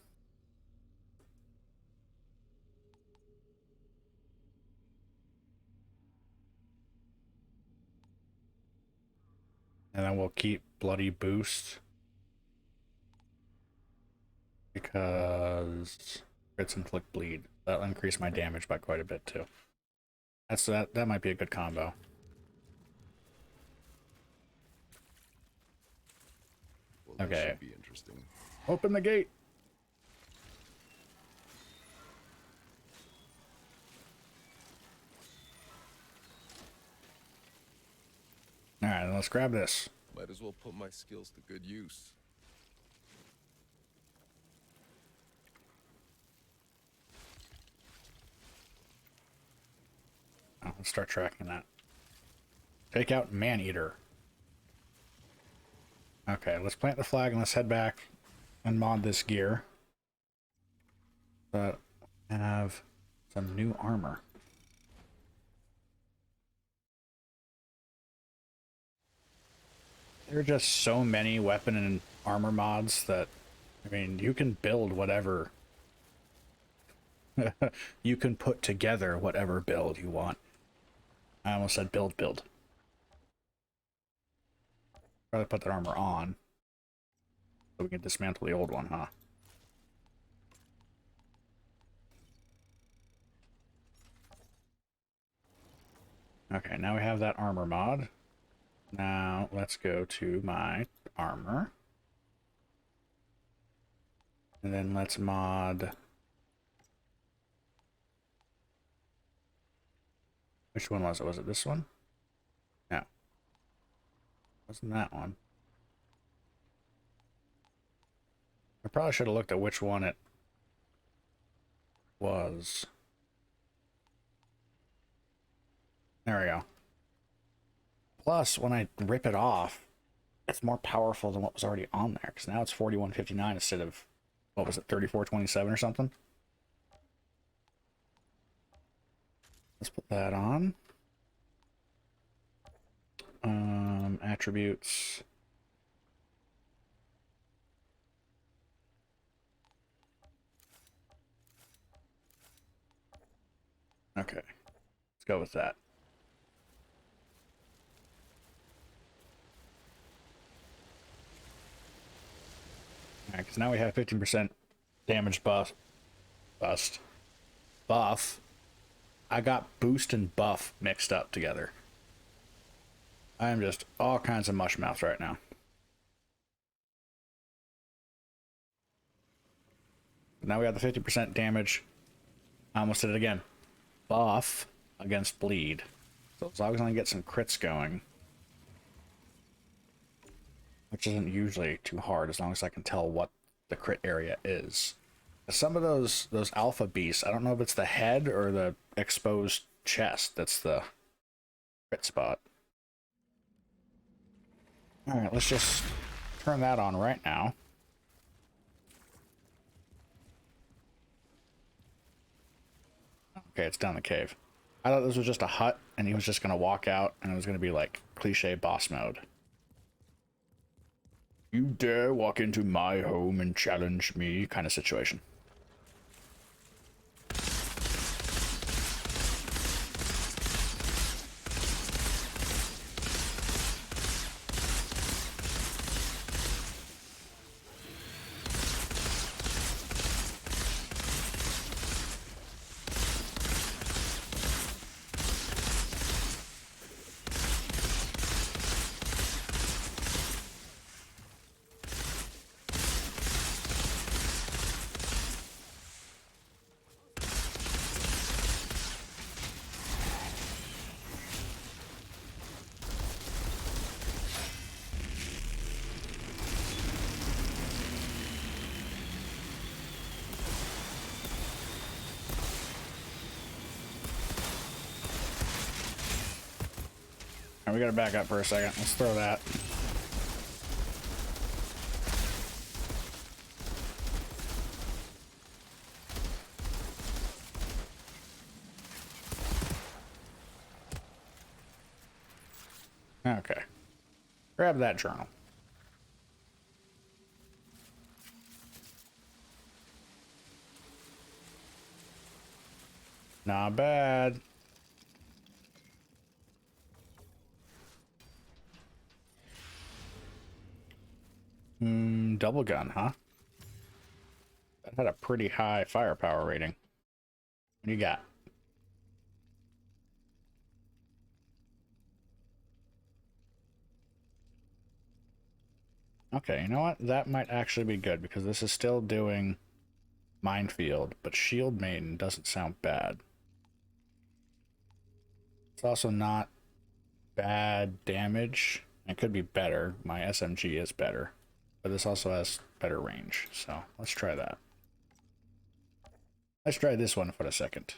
And then we'll keep bloody boost because crits inflict bleed. That'll increase my damage by quite a bit too. That might be a good combo. Well, that Okay. should be interesting. Open the gate. All right, let's grab this. Might as well put my skills to good use. Oh, let's start tracking that. Take out Maneater. Okay, let's plant the flag and let's head back and mod this gear. But have some new armor. There are just so many weapon and armor mods that, I mean, you can build whatever. You can put together whatever build you want. I almost said build. Probably put that armor on. So we can dismantle the old one, huh? Okay, now we have that armor mod. Now let's go to my armor. And then let's mod... Which one was it? Was it this one? No. Wasn't that one. I probably should have looked at which one it was. There we go. Plus, when I rip it off, it's more powerful than what was already on there, because now it's 4159 instead of, what was it, 3427 or something? Let's put that on. Attributes. Okay, let's go with that. Alright, because now we have 15% damage buff. Buff. I got boost and buff mixed up together. I am just all kinds of mush mouth right now. Now we have the 50% damage. I almost did it again. Buff against bleed. So as long as I can get some crits going, which isn't usually too hard as long as I can tell what the crit area is. Some of those alpha beasts, I don't know if it's the head or the exposed chest that's the crit spot. Alright, let's just turn that on right now. Okay, it's down the cave. I thought this was just a hut and he was just going to walk out and it was going to be like cliche boss mode. You dare walk into my home and challenge me kind of situation. We gotta back up for a second. Let's throw that. Okay. Grab that journal. Not bad. Double gun, huh? That had a pretty high firepower rating. What do you got? Okay, you know what? That might actually be good because this is still doing Minefield, but Shield Maiden doesn't sound bad. It's also not bad damage. It could be better. My SMG is better, but this also has better range. So let's try that. Let's try this one for a second.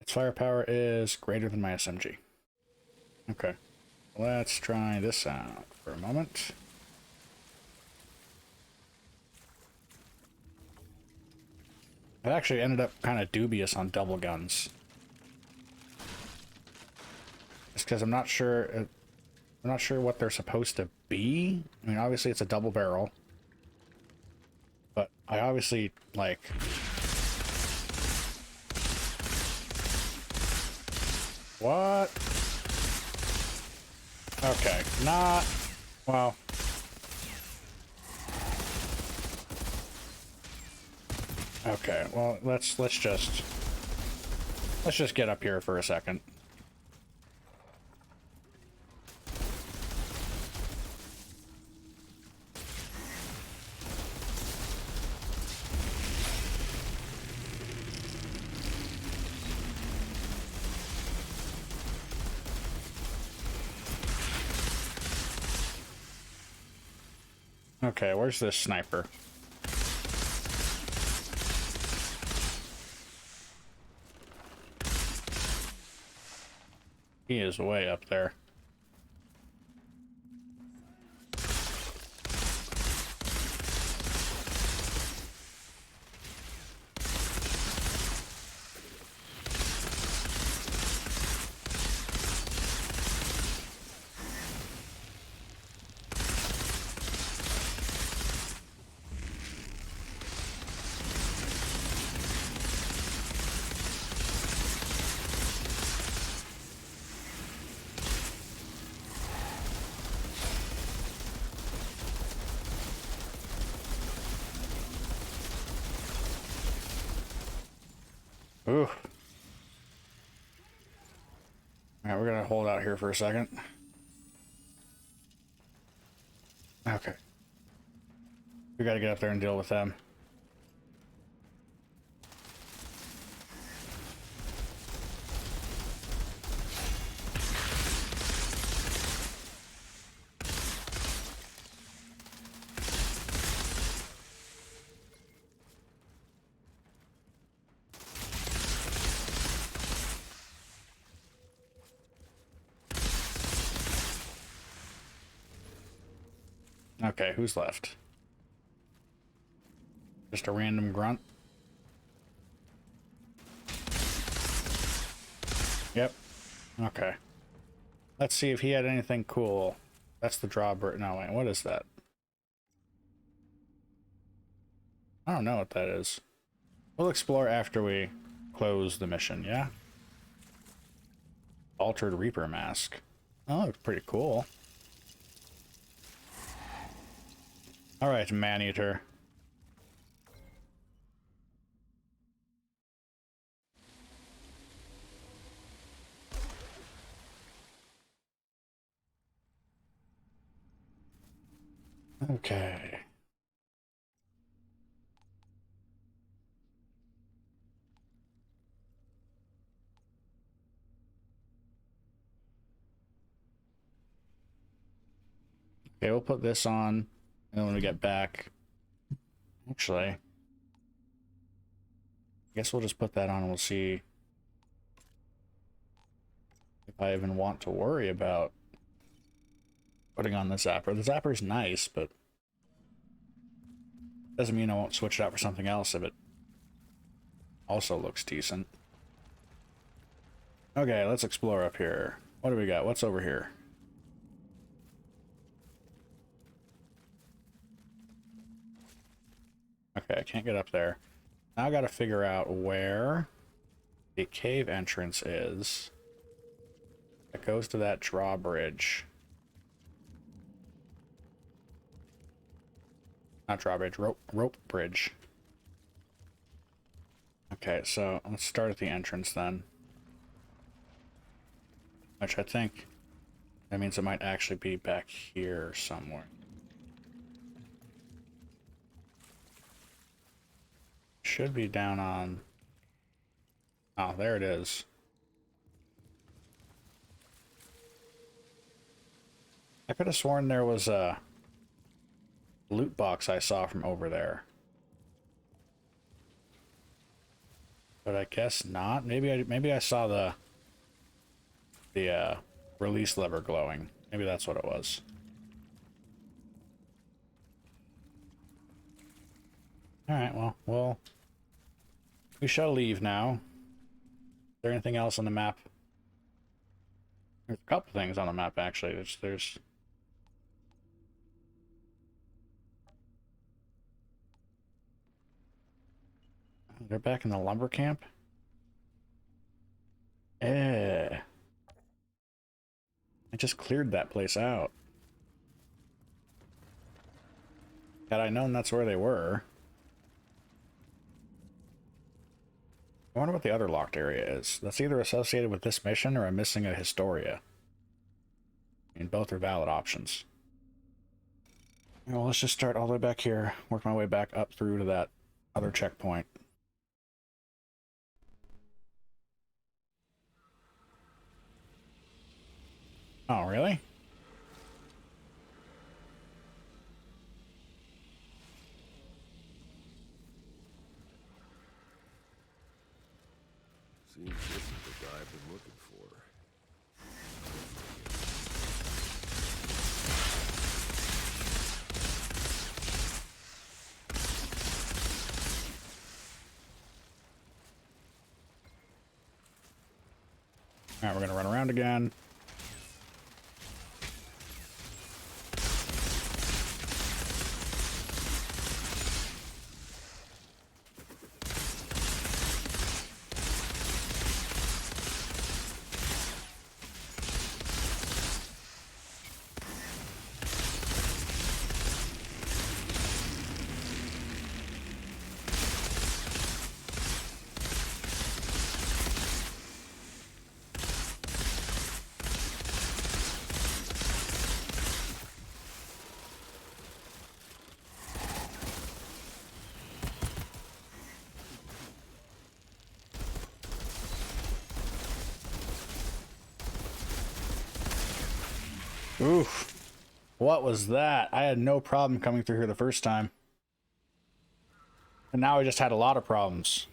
Its firepower is greater than my SMG. Okay, let's try this out for a moment. I actually ended up kind of dubious on double guns. Just because I'm not sure what they're supposed to be. I mean, obviously it's a double barrel. But I obviously, like... What? Okay, not... Well... Okay, well, let's just get up here for a second. Okay, where's this sniper? He is way up there. Ooh. Alright, we're gonna hold out here for a second. Okay. We gotta get up there and deal with them. Okay, who's left? Just a random grunt? Yep. Okay. Let's see if he had anything cool. That's the drawbridge. No, wait, what is that? I don't know what that is. We'll explore after we close the mission, yeah? Altered Reaper Mask. Oh, looks pretty cool. Alright, Maneater. Okay. Okay, we'll put this on, and then when we get back... Actually... I guess we'll just put that on and we'll see if I even want to worry about putting on the zapper. The zapper's nice, but doesn't mean I won't switch it out for something else if it also looks decent. Okay, let's explore up here. What do we got? What's over here? Okay, I can't get up there. Now I gotta figure out where the cave entrance is. It goes to that drawbridge. Not drawbridge, rope bridge. Okay, so let's start at the entrance then. Which I think That means it might actually be back here somewhere. Should be down on... Oh, there it is. I could have sworn there was a loot box I saw from over there. But I guess not. Maybe I saw the release lever glowing. Maybe that's what it was. Alright, well, we shall leave now. Is there anything else on the map? There's a couple things on the map, actually. There's they're back in the lumber camp? Eh. I just cleared that place out. Had I known that's where they were. I wonder what the other locked area is. That's either associated with this mission or I'm missing a Historia. I mean, both are valid options. Well, let's just start all the way back here, work my way back up through to that other checkpoint. Oh, really? Seems this is the guy I've been looking for. Alright, we're gonna run around again. Oof. What was that? I had no problem coming through here the first time. And now I just had a lot of problems.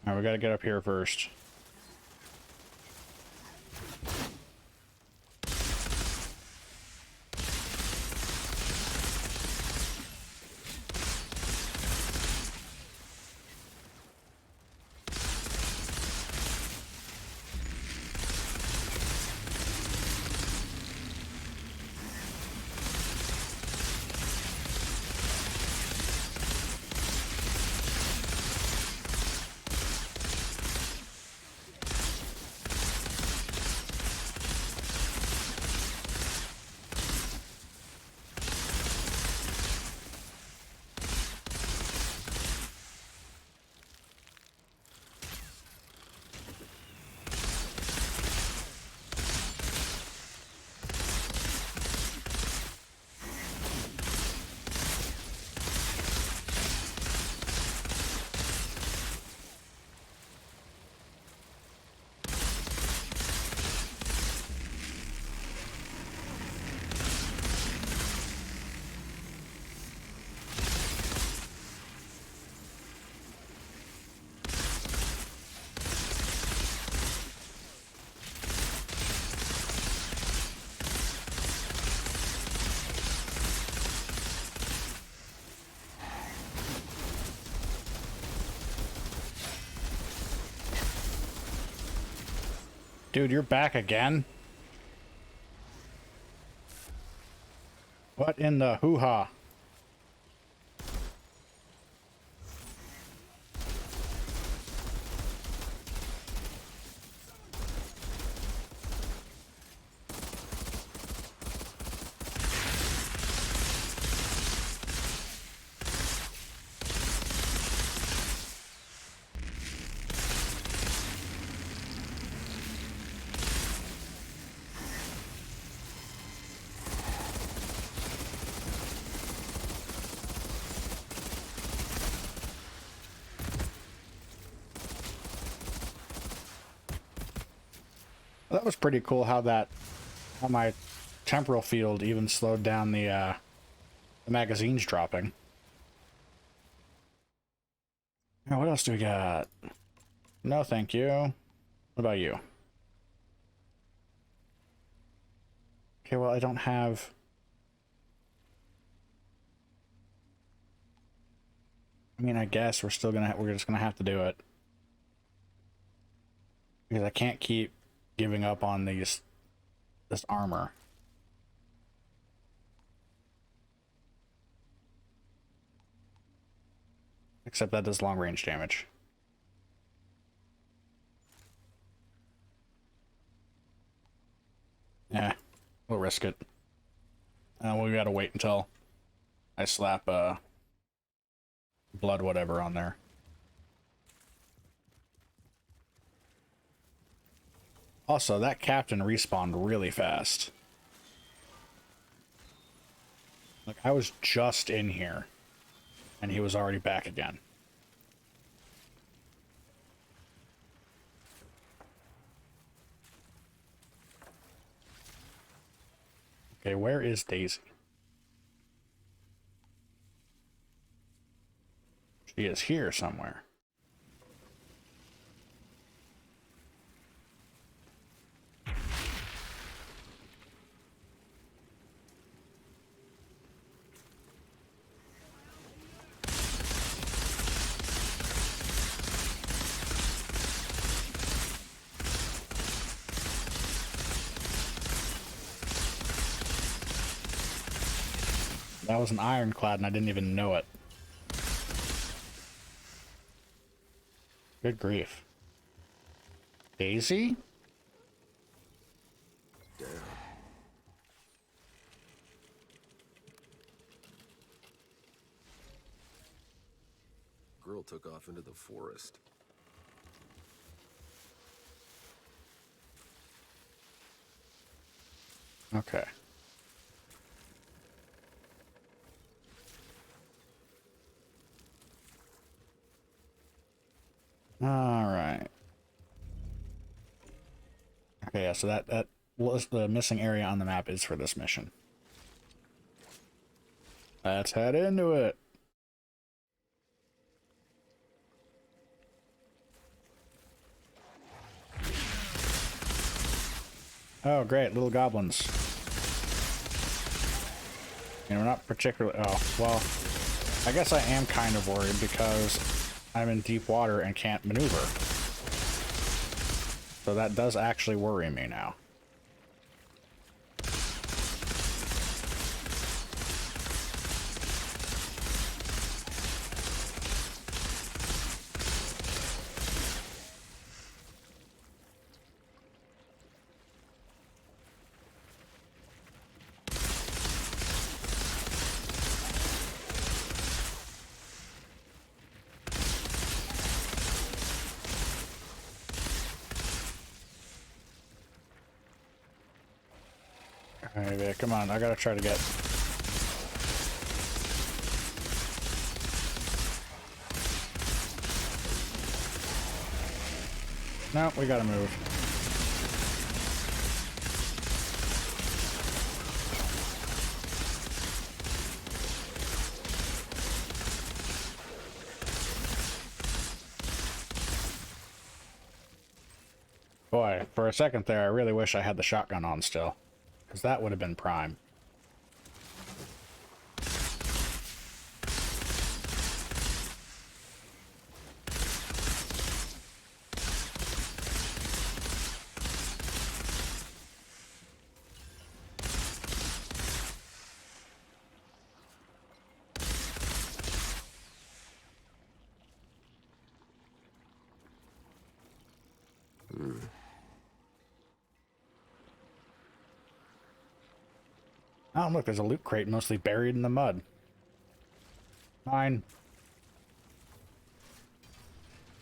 Alright, we gotta get up here first. Dude, you're back again? What in the hoo-ha? That was pretty cool how my temporal field even slowed down the magazines dropping. Now, what else do we got? No, thank you. What about you? Okay, well, I don't have... I mean, I guess we're just gonna have to do it. Because I can't keep giving up on this armor. Except that does long range damage. Yeah, we'll risk it. We gotta wait until I slap blood whatever on there. Also, that captain respawned really fast. Like, I was just in here, and he was already back again. Okay, where is Daisy? She is here somewhere. That was an ironclad and I didn't even know it. Good grief. Daisy? Damn. Girl took off into the forest. Okay. All right. Okay, yeah, so that was the missing area on the map is for this mission. Let's head into it. Oh, great, little goblins. You know, not particularly... Oh, well, I guess I am kind of worried because I'm in deep water and can't maneuver. So that does actually worry me now. Alright, come on, I gotta try to get... No, we gotta move. Boy, for a second there, I really wish I had the shotgun on still. Because that would have been prime. Oh, look, there's a loot crate mostly buried in the mud. Mine.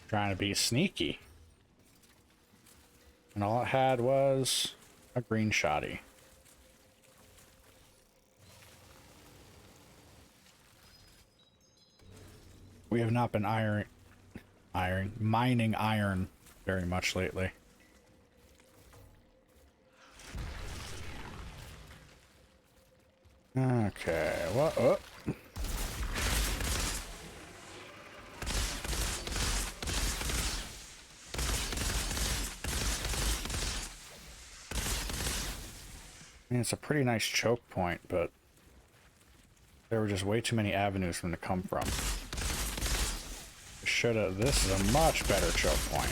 Trying to be sneaky. And all it had was a green shoddy. We have not been mining iron very much lately. Okay, what? Oh. I mean, it's a pretty nice choke point, but there were just way too many avenues for them to come from. Should've. This is a much better choke point.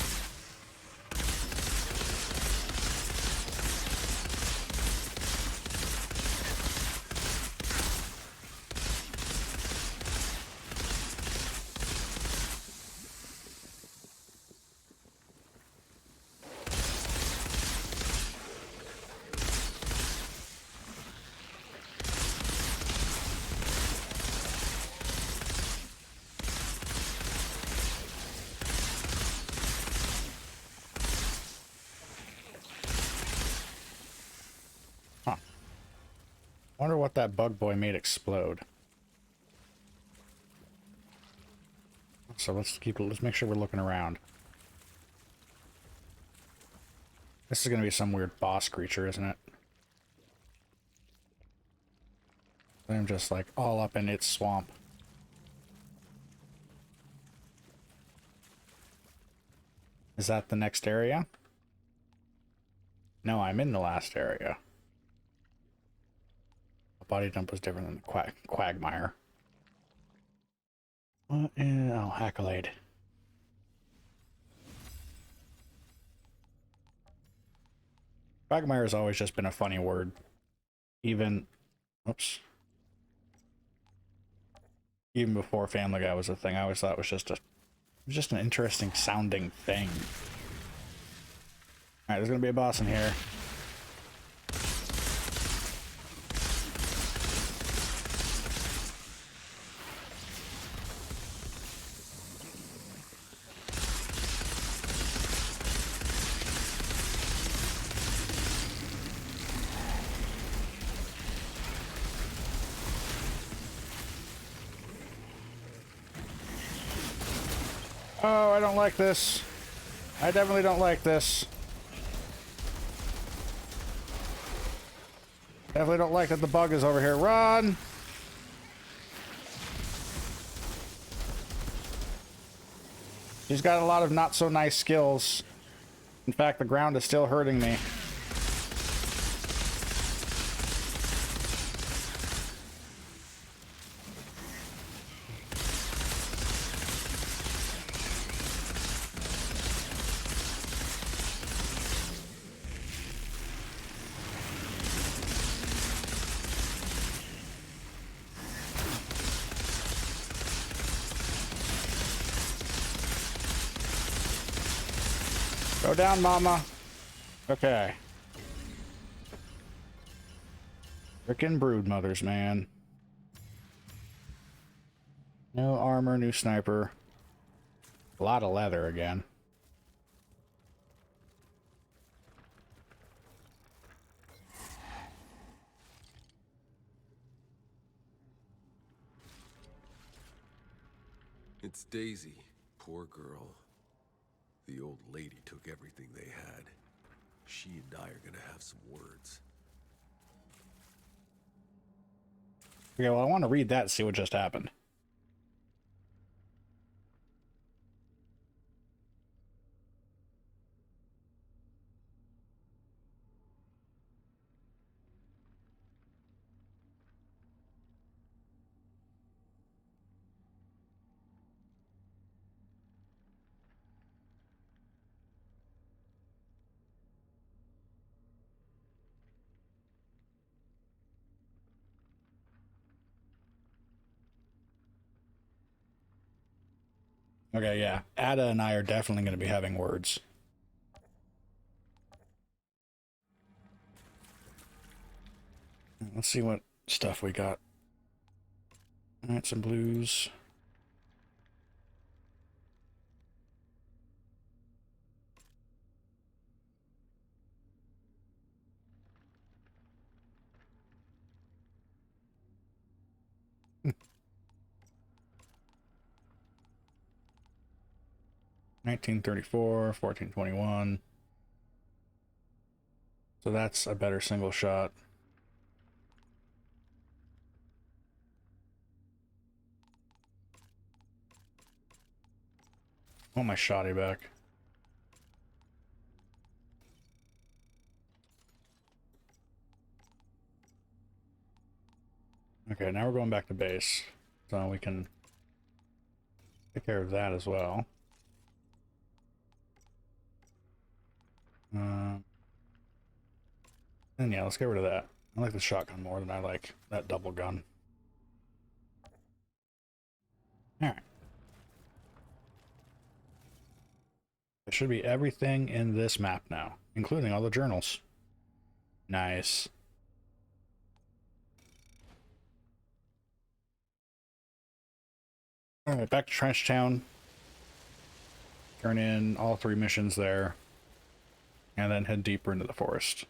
Wonder what that bug boy made explode. So let's make sure we're looking around. This is gonna be some weird boss creature, isn't it? I'm just like all up in its swamp. Is that the next area? No, I'm in the last area. The body dump was different than the quagmire. What is... Oh, accolade. Quagmire has always just been a funny word. Even... Oops. Even before Family Guy was a thing, I always thought it was just an interesting sounding thing. Alright, there's gonna be a boss in here. Oh, I don't like this. I definitely don't like this. Definitely don't like that the bug is over here. Run! He's got a lot of not so nice skills. In fact, the ground is still hurting me. Go down, mama. Okay. Frickin' brood mothers, man. No armor, new sniper. A lot of leather again. It's Daisy. Poor girl. The old lady took everything they had. She and I are gonna have some words. Okay, well, I want to read that and see what just happened. Okay, yeah. Ada and I are definitely going to be having words. Let's see what stuff we got. Alright, some blues. Hmm. 1934, 1421. So that's a better single shot. I want my shoddy back. Okay, now we're going back to base. So we can take care of that as well. And yeah, let's get rid of that. I like the shotgun more than I like that double gun. Alright. There should be everything in this map now, including all the journals. Nice. Alright, back to Trench Town. Turn in all 3 missions there. And then head deeper into the forest.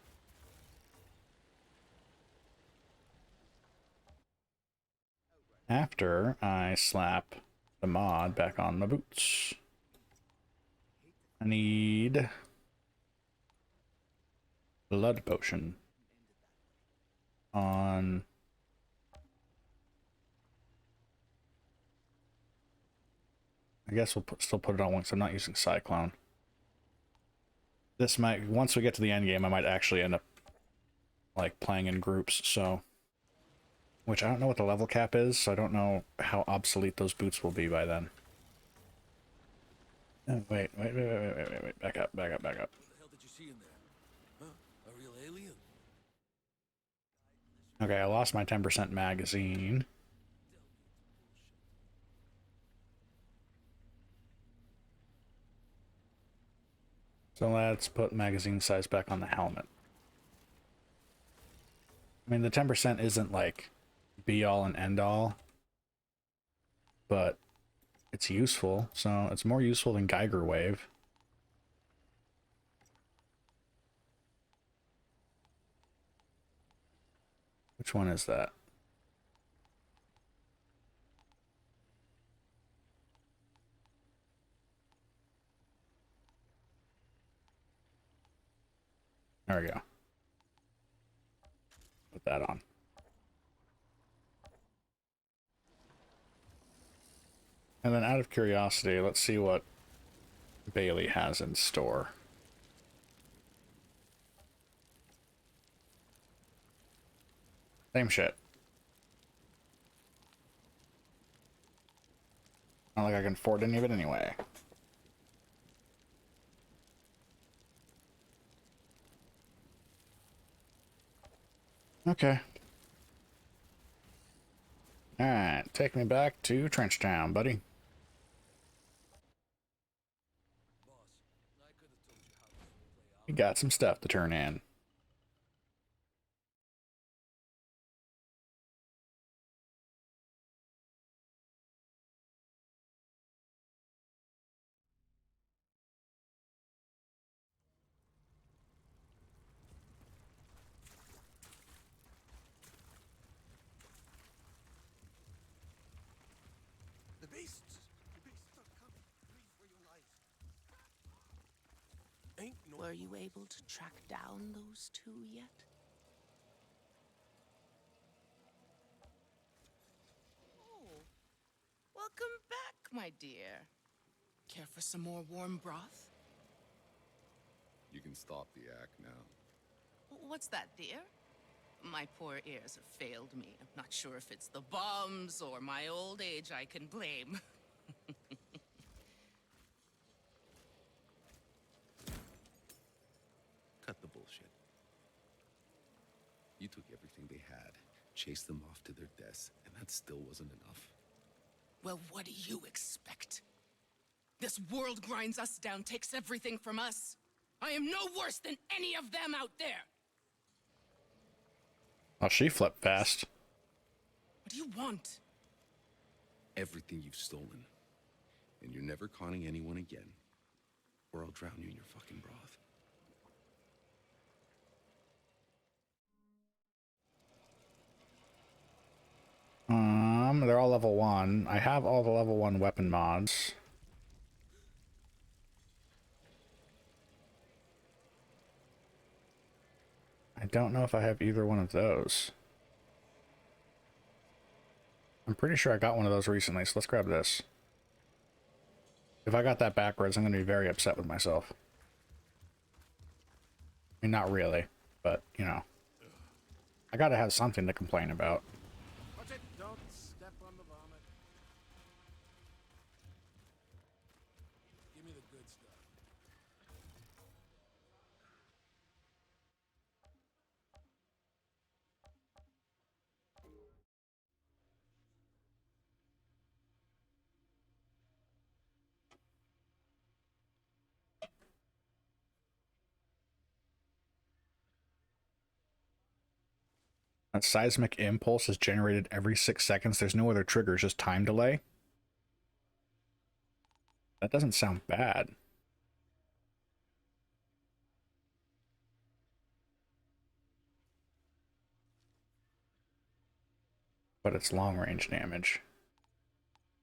After I slap the mod back on my boots. I need blood potion on I guess we'll still put it on once I'm not using Cyclone. This might, once we get to the end game, I might actually end up like playing in groups, so which I don't know what the level cap is, so I don't know how obsolete those boots will be by then. Oh, wait, back up. What the hell did you see in there? Huh? A real alien? Okay, I lost my 10% magazine. So let's put magazine size back on the helmet. I mean, the 10% isn't like be all and end all, but it's useful, so it's more useful than Geiger Wave. Which one is that? There we go. Put that on. And then out of curiosity, let's see what Bailey has in store. Same shit. Not like I can afford any of it anyway. Okay. Alright, take me back to Trench Town, buddy. We got some stuff to turn in. The beasts are coming. Flee for your life. Ain't no. Were you able to track down those 2 yet? Oh, welcome back, my dear. Care for some more warm broth? You can stop the act now. What's that, dear? My poor ears have failed me. I'm not sure if it's the bombs or my old age I can blame. Cut the bullshit. You took everything they had, chased them off to their deaths, and that still wasn't enough. Well, what do you expect? This world grinds us down, takes everything from us. I am no worse than any of them out there. Oh, she flipped fast. What do you want? Everything you've stolen. And you're never conning anyone again, or I'll drown you in your fucking broth. They're all level 1. I have all the level 1 weapon mods. I don't know if I have either one of those. I'm pretty sure I got one of those recently, so let's grab this. If I got that backwards, I'm going to be very upset with myself. I mean, not really, but, you know. I gotta have something to complain about. Watch it! Don't step on the vomit. Give me the good stuff. A seismic impulse is generated every 6 seconds. There's no other triggers, just time delay. That doesn't sound bad. But it's long range damage.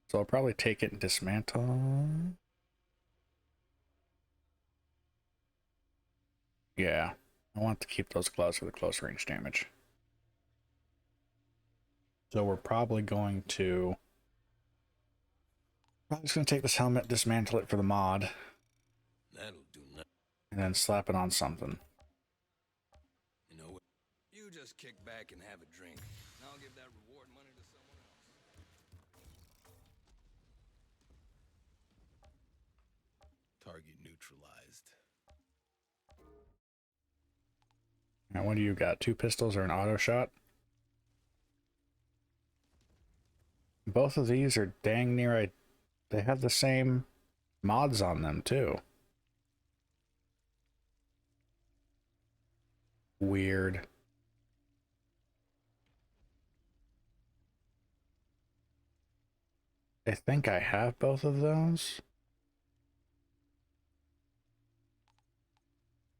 So I'll probably take it and dismantle. Yeah, I want to keep those gloves for the close range damage. So we're probably going to... I'm just going to take this helmet, dismantle it for the mod. That'll do nothing. And then slap it on something. You know what? You just kick back and have a drink. And I'll give that reward money to someone else. Target neutralized. Now, what do you got? 2 pistols or an auto shot? Both of these are dang near... They have the same mods on them, too. Weird. I think I have both of those.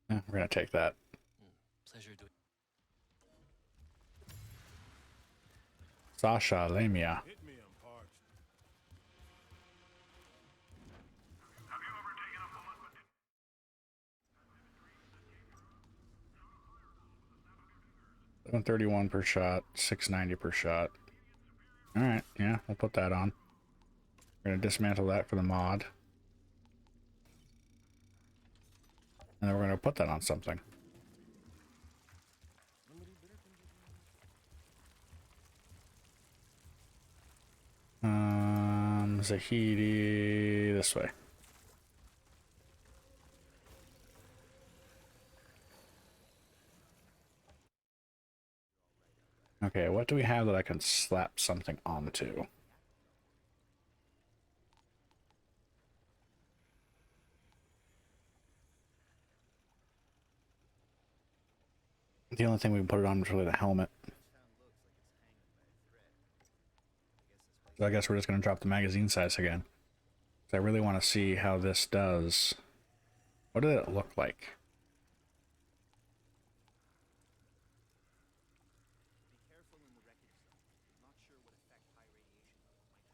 Yeah, we're gonna take that. Pleasure doing. Sasha Lamia. Hit me, I'm parched. 731 per shot, 690 per shot. Alright, yeah, we'll put that on. We're gonna dismantle that for the mod. And then we're gonna put that on something. Zahidi, this way. Okay, what do we have that I can slap something onto? The only thing we can put it on is really the helmet. So I guess we're just going to drop the magazine size again. So I really want to see how this does. What did it look like?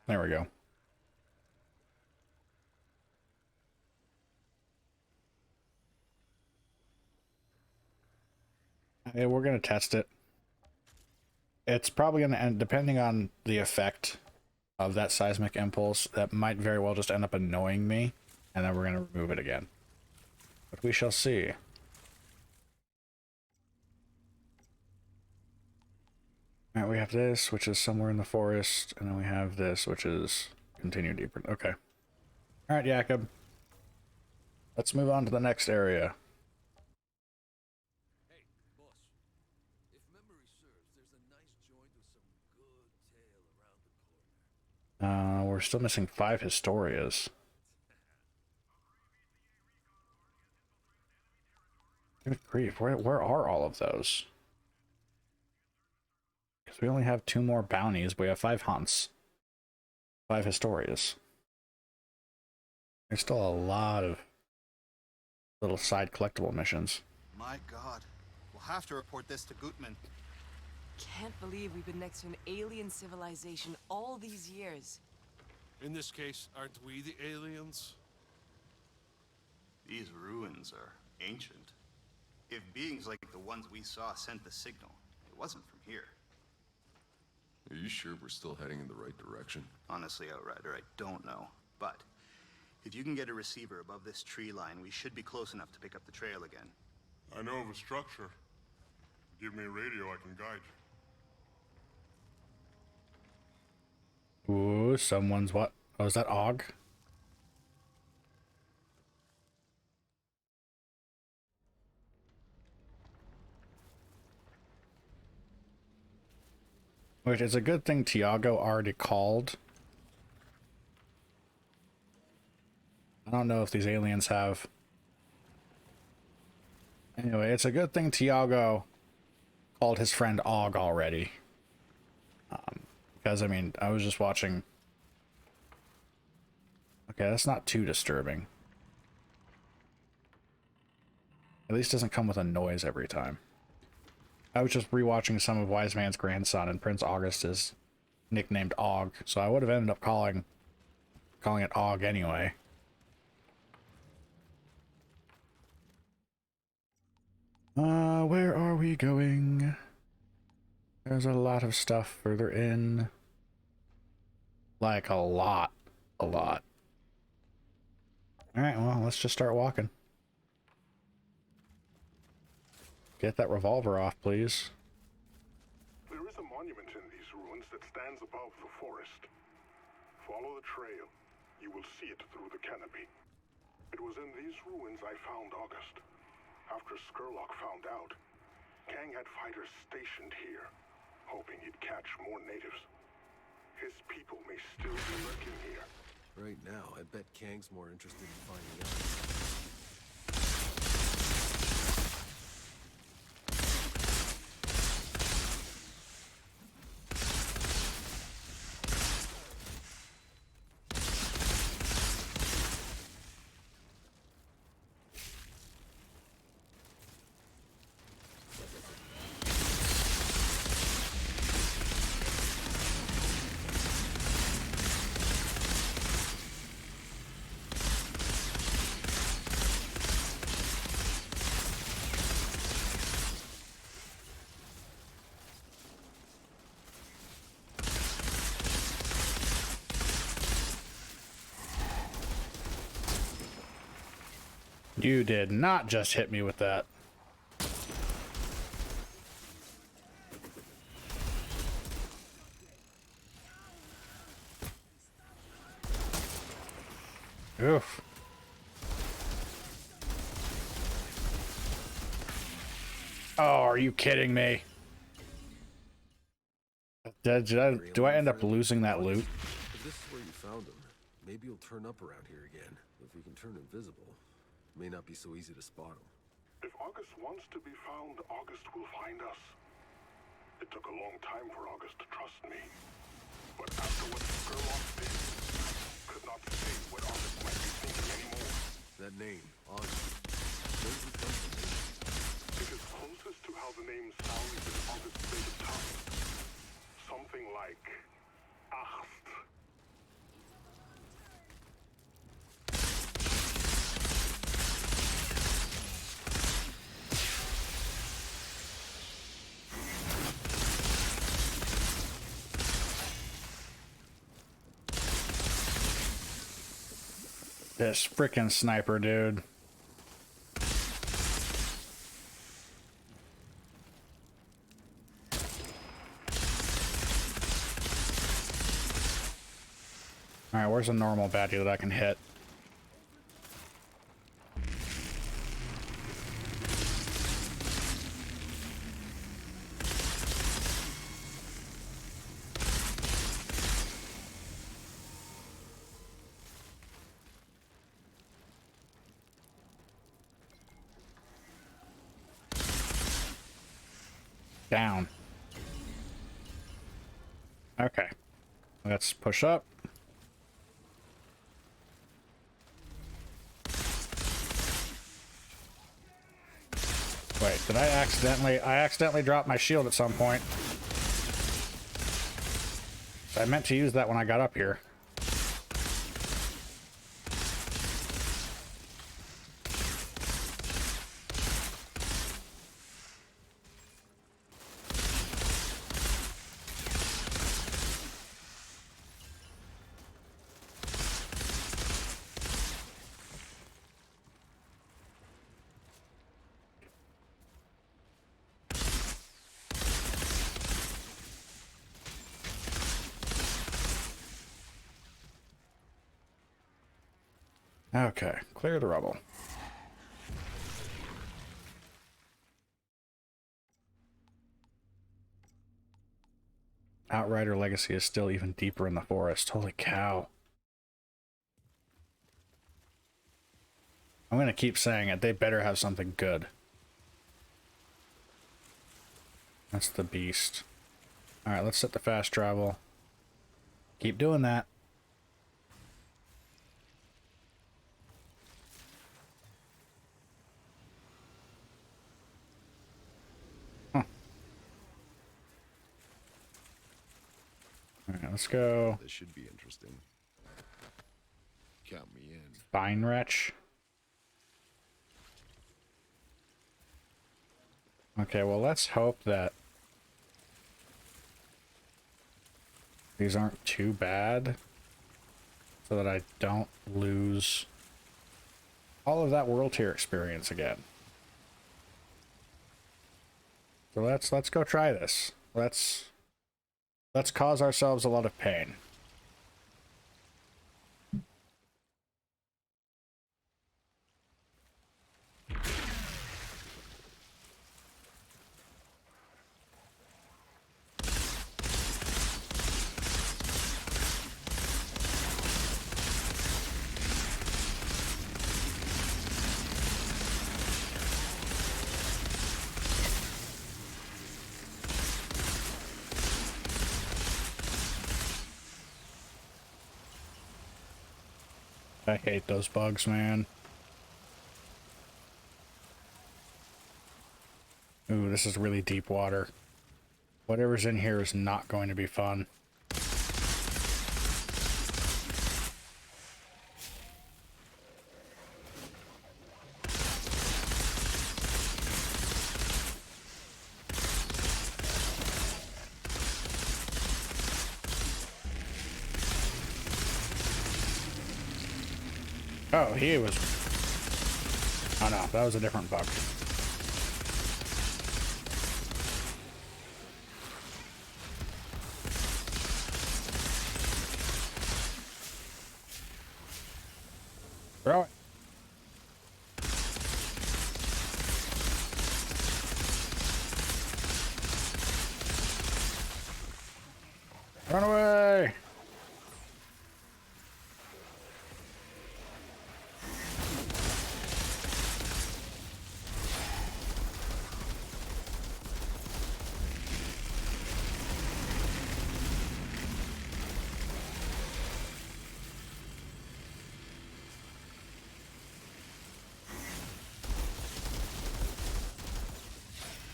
There we go. Okay, we're going to test it. It's probably going to end, depending on the effect of that seismic impulse, that might very well just end up annoying me, and then we're going to remove it again. But we shall see. Alright, we have this, which is somewhere in the forest, and then we have this, which is continue deeper. Okay. Alright, Jacob. Let's move on to the next area. Hey, boss. If memory serves, there's a nice joint with some good tail around the corner. We're still missing 5 Historias. Good grief, where are all of those? Because we only have 2 more bounties, but we have 5 hunts. 5 Historias. There's still a lot of little side collectible missions. My God. We'll have to report this to Gutman. Can't believe we've been next to an alien civilization all these years. In this case, aren't we the aliens? These ruins are ancient. If beings like the ones we saw sent the signal, it wasn't from here. Are you sure we're still heading in the right direction? Honestly, Outrider, I don't know. But If you can get a receiver above this tree line, we should be close enough to pick up the trail again. I know of a structure. Give me a radio, I can guide you. Ooh, someone's what? Oh, is that Og? Which is a good thing Tiago already called. I don't know if these aliens have. Anyway, it's a good thing Tiago called his friend Og already. Because, I mean, I was just watching. Okay, that's not too disturbing. At least it doesn't come with a noise every time. I was just rewatching some of Wise Man's Grandson, and Prince August is nicknamed Og, so I would have ended up calling it Og anyway. Where are we going? There's a lot of stuff further in. Like a lot. Alright, well, let's just start walking. Get that revolver off, please. There is a monument in these ruins that stands above the forest. Follow the trail. You will see it through the canopy. It was in these ruins I found August. After Skurlock found out, Kang had fighters stationed here, hoping he'd catch more natives. His people may still be lurking here. Right now, I bet Kang's more interested in finding out. You did not just hit me with that. Oof. Oh, are you kidding me? Do I end up losing that loot? If this is where you found him, maybe he'll turn up around here again. If we can turn invisible, it may not be so easy to spot him. If August wants to be found, August will find us. It took a long time for August to trust me. But after what Skurlock did, I could not say what August might be thinking anymore. That name, August. Where does it come from? It is closest to how the name sounds in August's native tongue. Something like Acht. This frickin' sniper, dude. Alright, where's a normal baddie that I can hit? Down. Okay. Let's push up. Wait, did I accidentally dropped my shield at some point. I meant to use that when I got up here. Okay, clear the rubble. Outrider Legacy is still even deeper in the forest. Holy cow. I'm gonna keep saying it. They better have something good. That's the beast. Alright, let's set the fast travel. Keep doing that. Huh. Alright, let's go. This should be interesting. Count me in. Fine wretch. Okay, well, let's hope that these aren't too bad so that I don't lose all of that world tier experience again. So let's go try this. Let's cause ourselves a lot of pain. I hate those bugs, man. Ooh, this is really deep water. Whatever's in here is not going to be fun. Oh, he was... Oh no, that was a different bug. Throw it. Run away!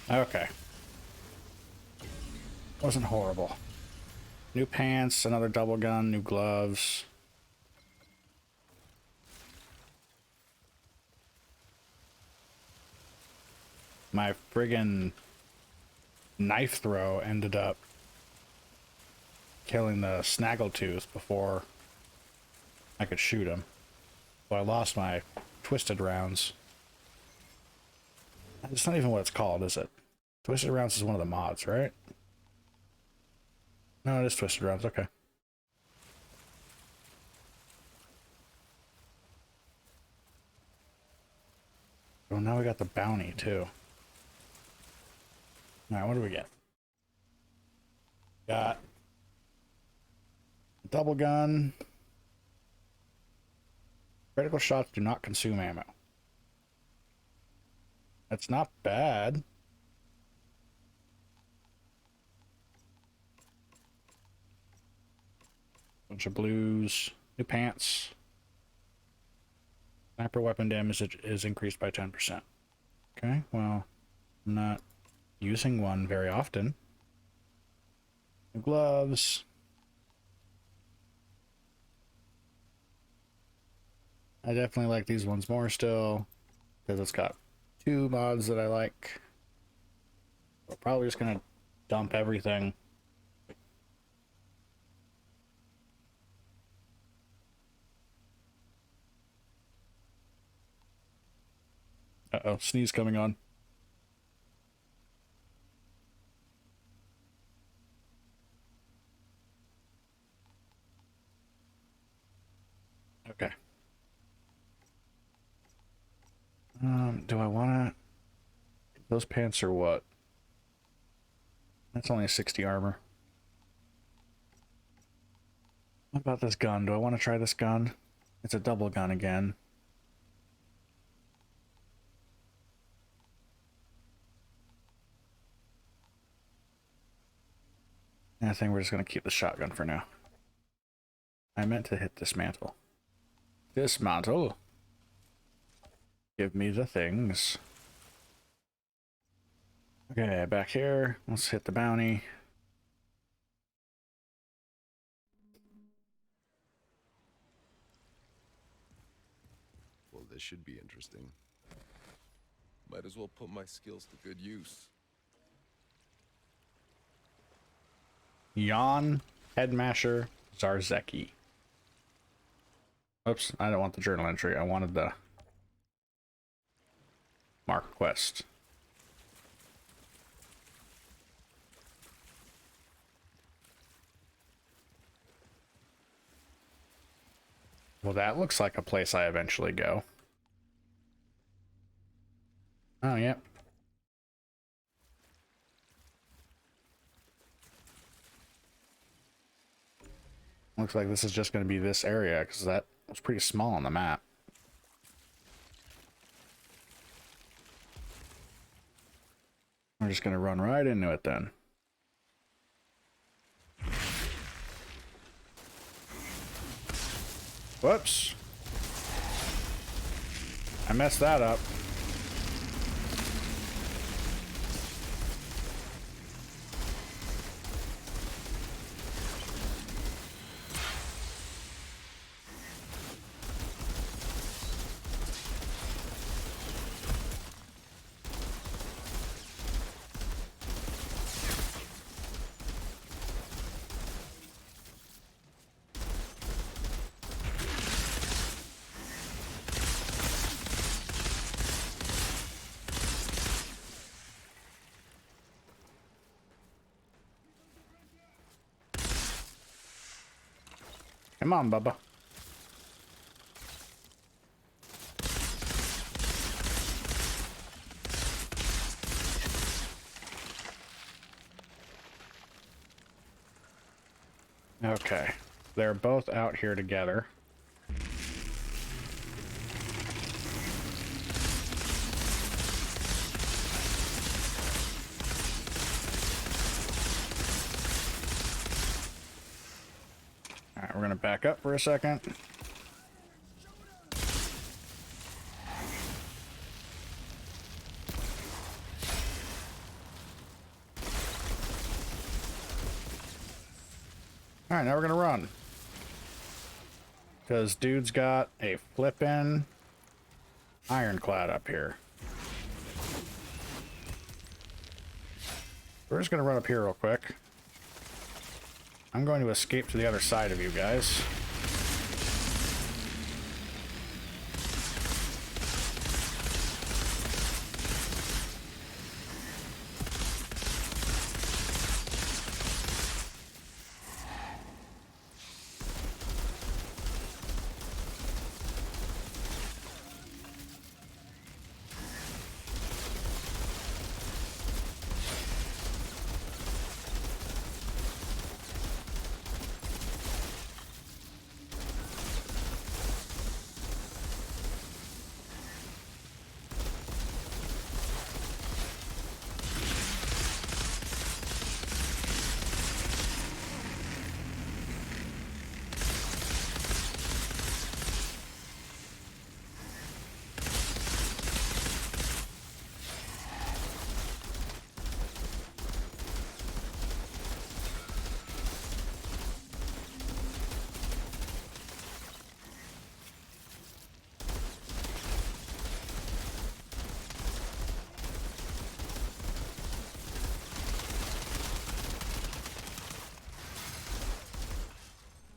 Okay. Wasn't horrible. New pants, another double gun, new gloves. My friggin' knife throw ended up killing the snaggletooth before I could shoot him. So I lost my twisted rounds. It's not even what it's called, is it? Twisted rounds is one of the mods, right? No, it is twisted rounds, okay. Well, now we got the bounty, too. Alright, what do we get? Got a double gun. Critical shots do not consume ammo. That's not bad. Bunch of blues. New pants. Sniper weapon damage is increased by 10%. Okay, well, I'm not using one very often. New gloves. I definitely like these ones more still, because it's got two mods that I like. We're probably just gonna dump everything. Uh-oh, sneeze coming on. Okay. do I want to... Those pants are what? That's only a 60 armor. What about this gun? Do I want to try this gun? It's a double gun again. I think we're just going to keep the shotgun for now. I meant to hit dismantle. Dismantle. Give me the things. Okay, back here. Let's hit the bounty. Well, this should be interesting. Might as well put my skills to good use. Jan Headmasher Zarzeki. Oops, I don't want the journal entry. I wanted the mark quest. Well, that looks like a place I eventually go. Oh, yep. Looks like this is just going to be this area, because that was pretty small on the map. We're just going to run right into it then. Whoops. I messed that up. Come on, Bubba. Okay. They're both out here together. Alright, we're gonna back up for a second. Alright, now we're gonna run. Because dude's got a flippin' ironclad up here. We're just gonna run up here real quick. I'm going to escape to the other side of you guys.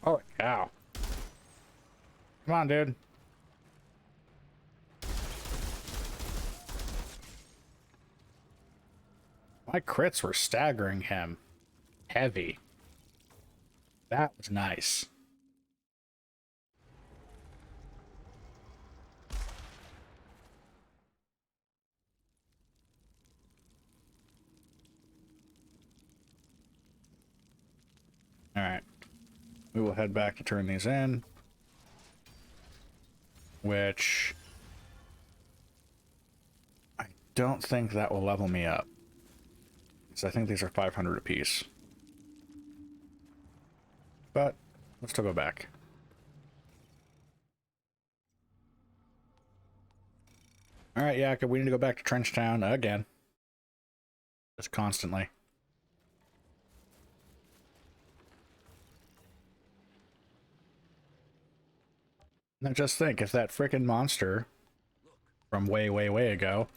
Holy cow. Come on, dude. My crits were staggering him. Heavy. That was nice. Alright. We will head back to turn these in. Which... I don't think that will level me up. Because I think these are 500 apiece. But, let's still go back. Alright, yeah, we need to go back to Trenchtown again. Just constantly. Now just think, if that frickin' monster from way, way, way ago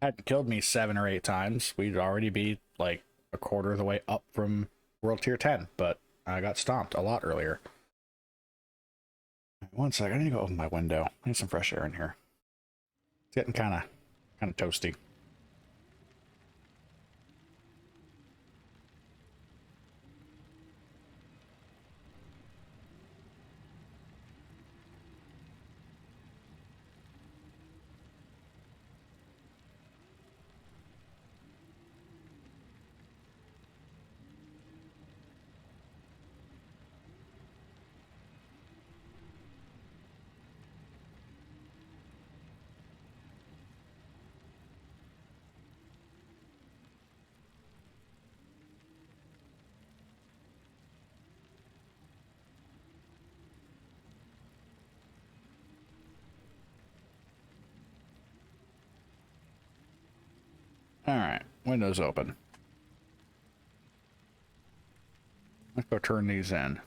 hadn't killed me 7 or 8 times, we'd already be, like, a quarter of the way up from World Tier 10, but I got stomped a lot earlier. One sec, I need to go open my window. I need some fresh air in here. It's getting kinda toasty. Alright, windows open. Let's go turn these in.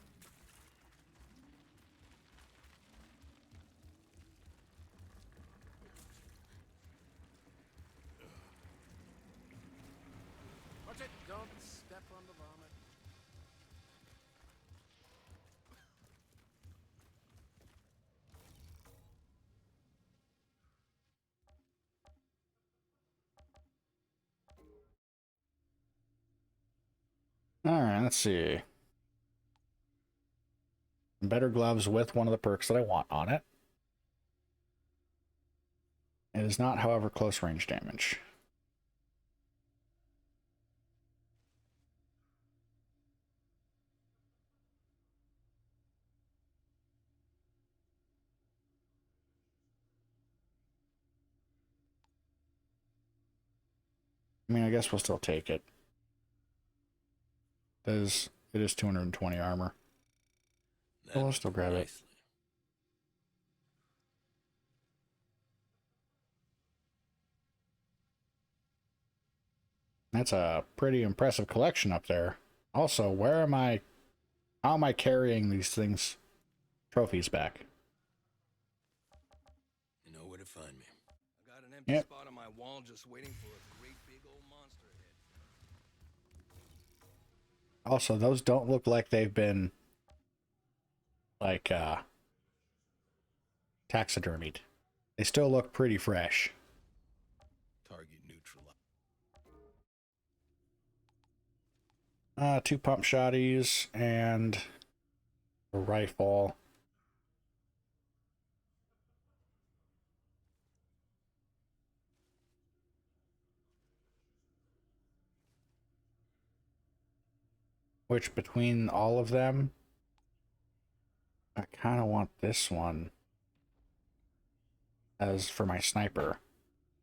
Watch it, don't step on the vomit. Alright, let's see. Better gloves with one of the perks that I want on it. It is not, however, close range damage. I mean, I guess we'll still take it. It is 220 armor. But we'll still grab it. That's a pretty impressive collection up there. Also, how am I carrying these things, trophies back? You know where to find me. I got an empty spot on my wall just waiting for a great big old monster head. Also, those don't look like they've been, like, taxidermied. They still look pretty fresh. Target neutralized. 2 pump shotties and a rifle. Which, between all of them, I kind of want this one as for my sniper,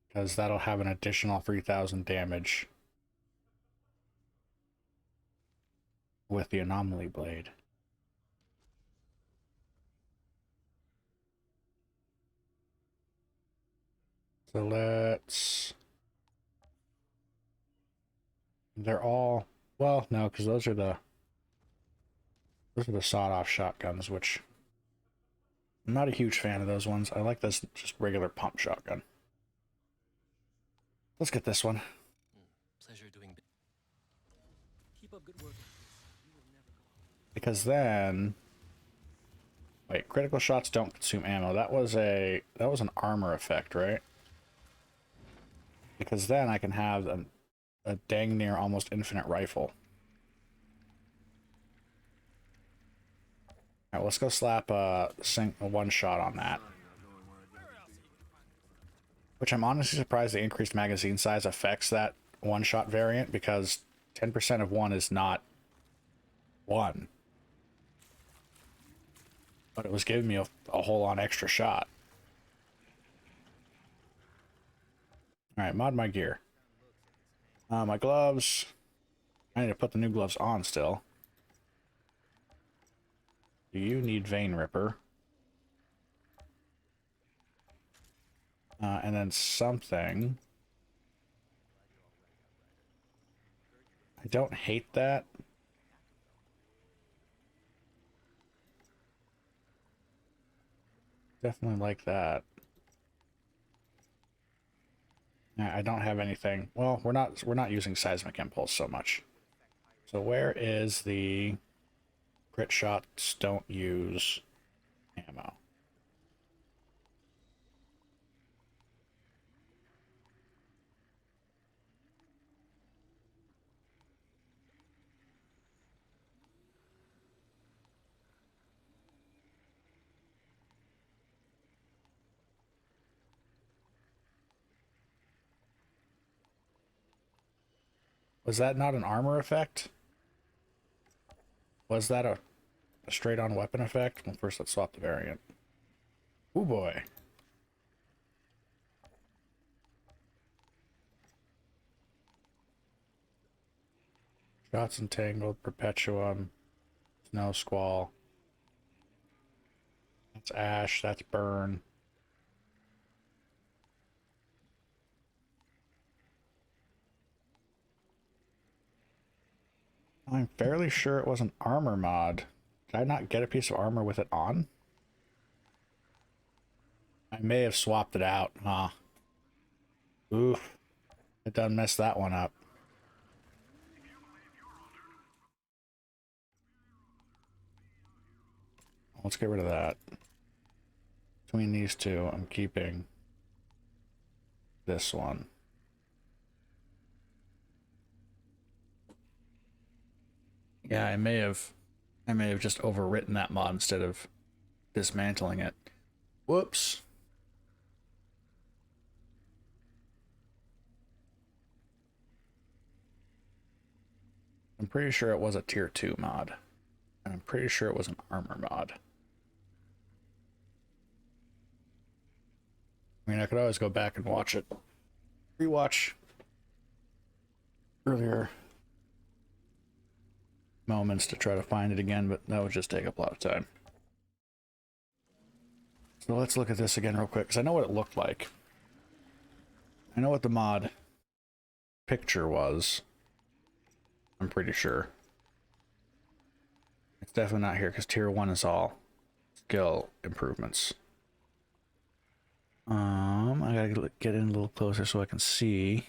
because that'll have an additional 3,000 damage with the anomaly blade. So let's... They're all... Well, no, because those are the sawed-off shotguns, which I'm not a huge fan of those ones. I like this just regular pump shotgun. Let's get this one. Pleasure doing. Keep up good work. You will never go. Because then... Wait, critical shots don't consume ammo. That was an armor effect, right? Because then I can have a dang near almost infinite rifle. Alright, let's go slap a one shot on that. Which I'm honestly surprised the increased magazine size affects that one shot variant, because 10% of one is not 1. But it was giving me a whole on extra shot. Alright, mod my gear. My gloves. I need to put the new gloves on still. Do you need Vein Ripper? And then something. I don't hate that. Definitely like that. I don't have anything. Well, we're not using seismic impulse so much. So where is the crit shots don't use ammo? Was that not an armor effect? Was that a straight-on weapon effect? Well, first let's swap the variant. Oh boy. Shots entangled, perpetuum, snow squall. That's ash, that's burn. I'm fairly sure it was an armor mod. Did I not get a piece of armor with it on? I may have swapped it out, huh? Oof. I done messed that one up. Let's get rid of that. Between these two, I'm keeping this one. Yeah, I may have just overwritten that mod instead of dismantling it. Whoops. I'm pretty sure it was a tier 2 mod. And I'm pretty sure it was an armor mod. I mean, I could always go back and watch it. Rewatch earlier moments to try to find it again, but that would just take up a lot of time. So let's look at this again real quick, because I know what it looked like. I know what the mod picture was. I'm pretty sure. It's definitely not here, because tier 1 is all skill improvements. I gotta get in a little closer so I can see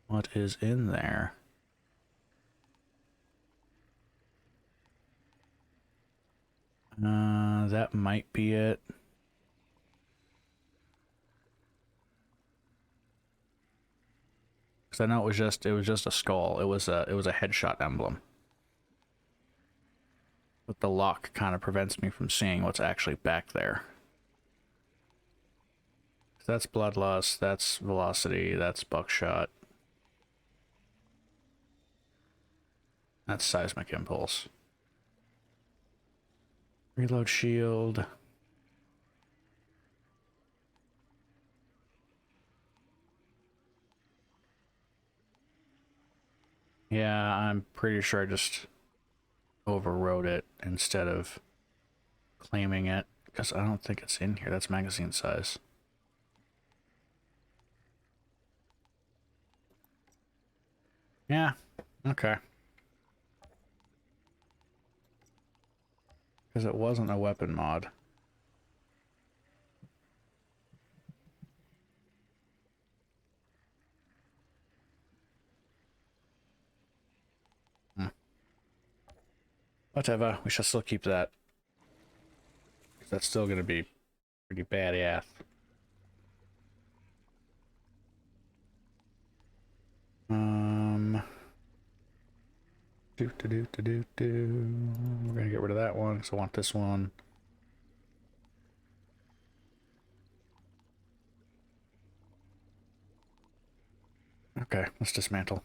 what is in there. That might be it. Because I know it was just a skull. It was a headshot emblem. But the lock kind of prevents me from seeing what's actually back there. That's bloodlust, that's velocity, that's buckshot. That's seismic impulse. Reload shield. Yeah, I'm pretty sure I just overrode it instead of claiming it, because I don't think it's in here. That's magazine size. Yeah, okay. Because it wasn't a weapon mod. Whatever, we shall still keep that. That's still going to be pretty badass. We're gonna get rid of that one because I want this one. Okay, let's dismantle.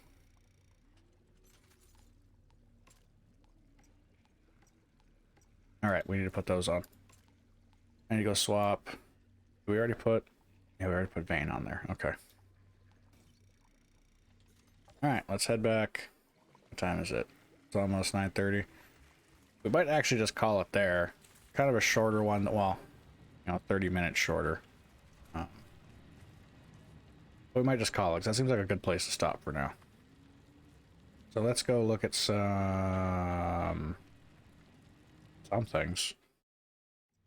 Alright, we need to put those on. I need to go swap. Did we already put... Yeah, we already put Vane on there. Okay. Alright, let's head back. What time is it? It's almost 9:30. We might actually just call it there. Kind of a shorter one. Well, you know, 30 minutes shorter. We might just call it, 'cause that seems like a good place to stop for now. So let's go look at some things.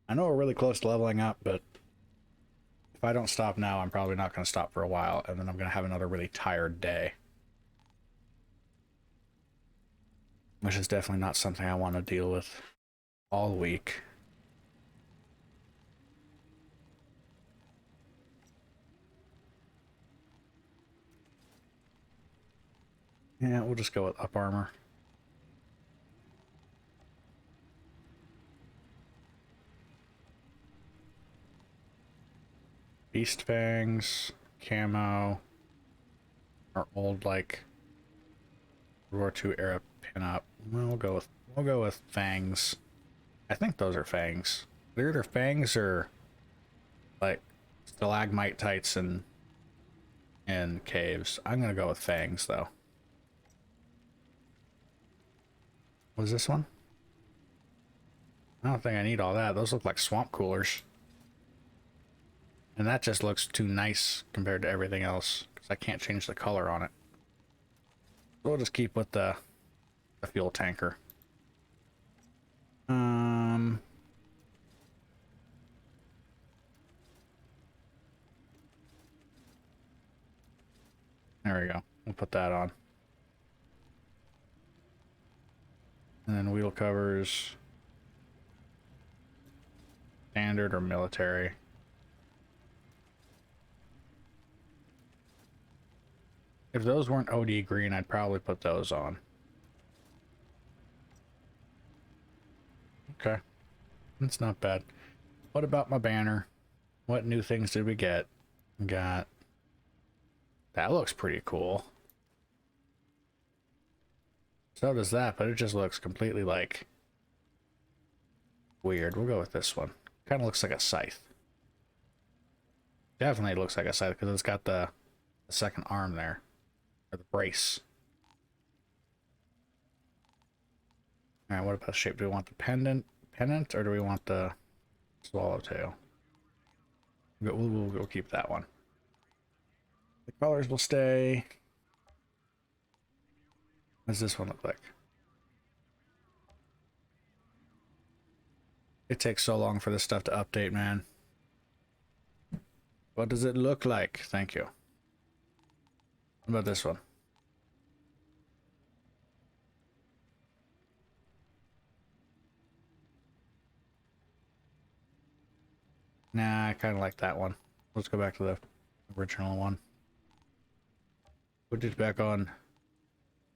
I know we're really close to leveling up, but if I don't stop now, I'm probably not going to stop for a while, and then I'm going to have another really tired day. Which is definitely not something I want to deal with all week. Yeah, we'll just go with up armor. Beast fangs, camo, our old like World War II era pinup. We'll go with fangs. I think those are fangs. They're either fangs or like stalagmite and caves. I'm gonna go with fangs though. Was this one? I don't think I need all that. Those look like swamp coolers. And that just looks too nice compared to everything else, because I can't change the color on it. So we'll just keep with the fuel tanker. There we go. We'll put that on. And then wheel covers. Standard or military. If those weren't OD green, I'd probably put those on. Okay. That's not bad. What about my banner? What new things did we get? We got... That looks pretty cool. So does that, but it just looks completely, like... weird. We'll go with this one. Kind of looks like a scythe. Definitely looks like a scythe, because it's got the second arm there. Or the brace. Alright, what about shape? Do we want the pendant, or do we want the swallowtail? We'll keep that one. The colors will stay. What does this one look like? It takes so long for this stuff to update, man. What does it look like? Thank you. What about this one? Nah, I kind of like that one. Let's go back to the original one. Put it back on.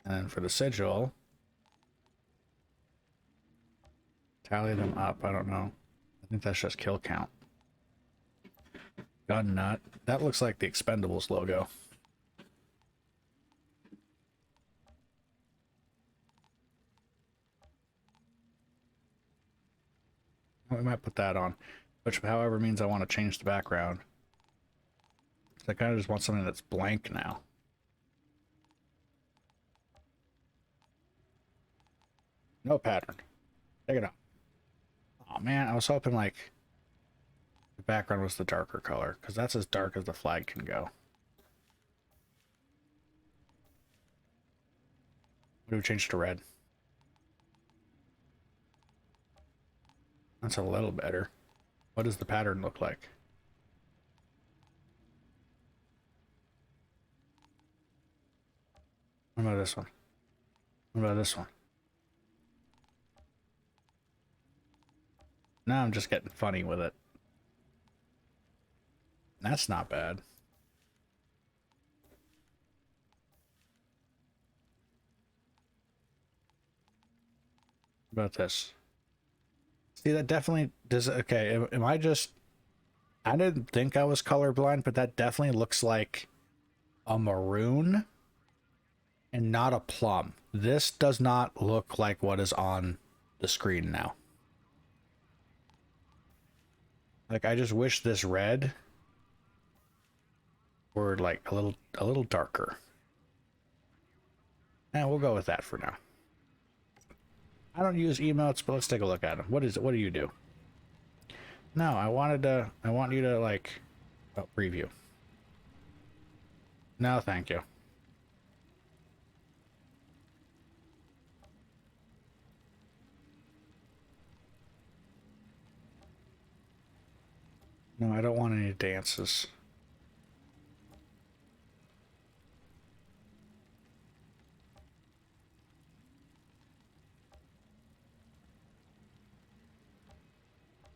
And then for the sigil, tally them up. I don't know. I think that's just kill count. Gun nut. That looks like the Expendables logo. We might put that on, which however means I want to change the background. So I kind of just want something that's blank now. No pattern. Take it out. Oh man, I was hoping like the background was the darker color, because that's as dark as the flag can go. What do we change to red? That's a little better. What does the pattern look like? What about this one? What about this one? Now I'm just getting funny with it. That's not bad. What about this? See, that definitely does. Okay, am I just... I didn't think I was colorblind, but that definitely looks like a maroon and not a plum. This does not look like what is on the screen now. Like, I just wish this red were like a little darker. And we'll go with that for now. I don't use emotes, but let's take a look at them. What do you do? No, I want you to like, oh, preview. No, thank you. No, I don't want any dances.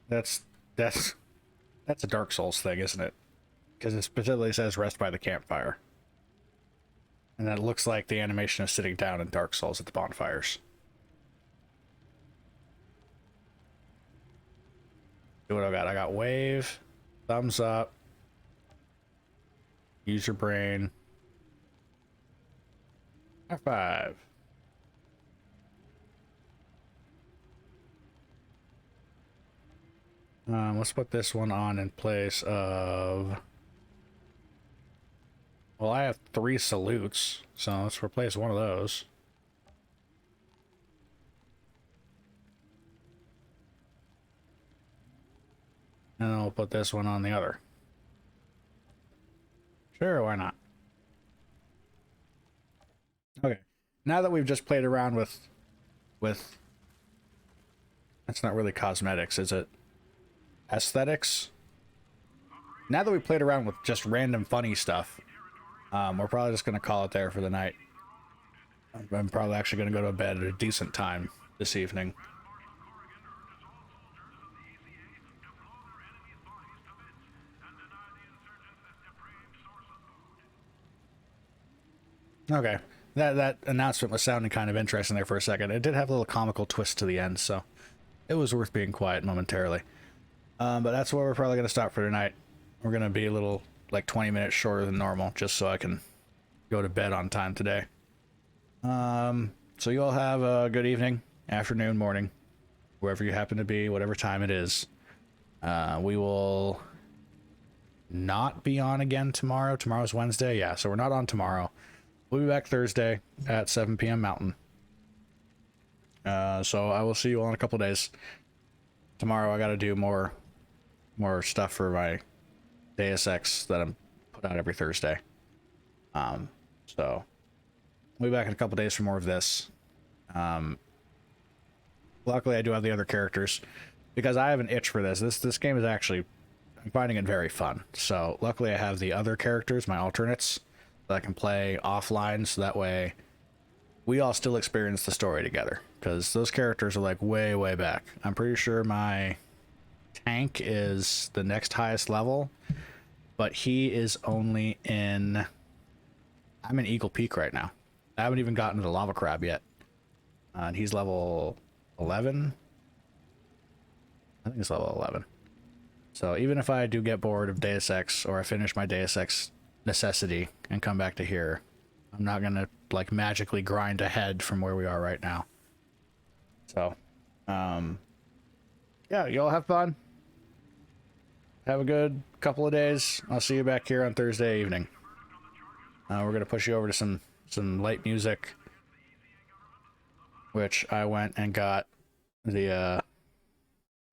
That's that's a Dark Souls thing, isn't it? Because it specifically says rest by the campfire. And that looks like the animation of sitting down in Dark Souls at the bonfires. See what I got? I got wave, thumbs up, use your brain, high five. Let's put this one on in place of... Well, I have 3 salutes, so let's replace one of those. And then we'll put this one on the other. Sure, why not? Okay. Now that we've just played around with... That's not really cosmetics, is it? Aesthetics? Now that we played around with just random funny stuff, we're probably just going to call it there for the night. I'm probably actually going to go to bed at a decent time this evening. Okay. That announcement was sounding kind of interesting there for a second. It did have a little comical twist to the end, so it was worth being quiet momentarily. But that's where we're probably going to stop for tonight. We're going to be a little, like 20 minutes shorter than normal, just so I can go to bed on time today. So you all have a good evening, afternoon, morning, wherever you happen to be, whatever time it is. We will not be on again tomorrow. Tomorrow's Wednesday, yeah, so we're not on tomorrow. We'll be back Thursday at 7 p.m. Mountain. So I will see you all in a couple days. Tomorrow I got to do more stuff for my Deus Ex that I'm put out every Thursday. So we'll be back in a couple days for more of this. Luckily I do have the other characters because I have an itch for this. This game is actually, I'm finding it very fun. So luckily I have the other characters, my alternates, that I can play offline, so that way we all still experience the story together, because those characters are like way back. I'm pretty sure my tank is the next highest level, but he is only in... I'm in Eagle Peak right now. I haven't even gotten to the lava crab yet. And he's level 11. I think it's level 11. So even if I do get bored of Deus Ex, or I finish my Deus Ex necessity and come back to here, I'm not gonna like magically grind ahead from where we are right now. So yeah, y'all have fun, have a good couple of days. I'll see you back here on Thursday evening. We're gonna push you over to some light music, which I went and got the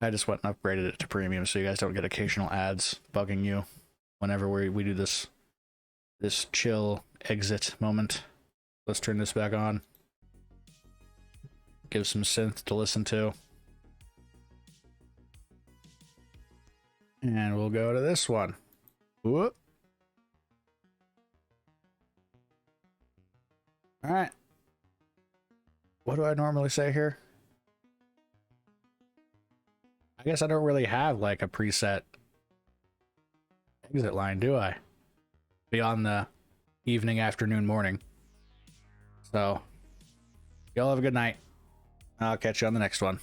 I just went and upgraded it to premium, so you guys don't get occasional ads bugging you whenever we do this chill exit moment. Let's turn this back on. Give some synth to listen to. And we'll go to this one. Whoop. Alright. What do I normally say here? I guess I don't really have like a preset exit line, do I? Beyond the evening, afternoon, morning. So, y'all have a good night. I'll catch you on the next one.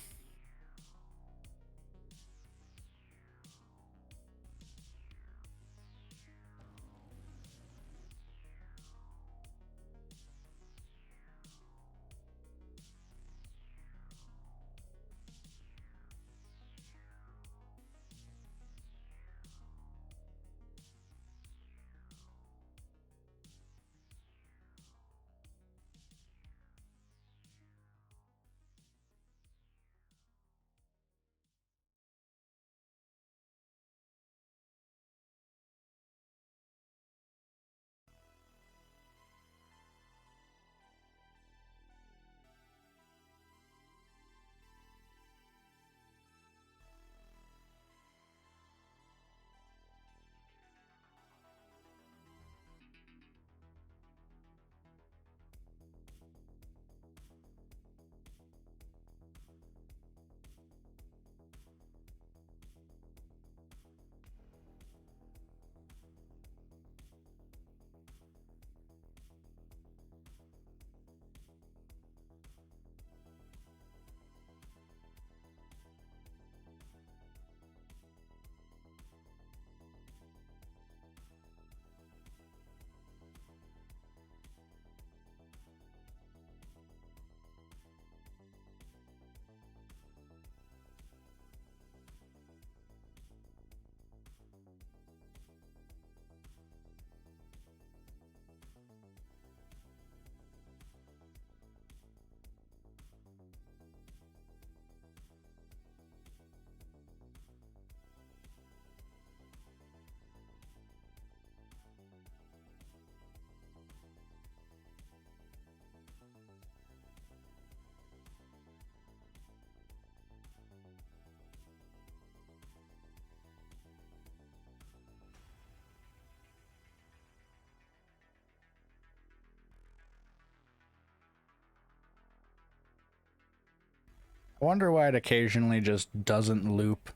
I wonder why it occasionally just doesn't loop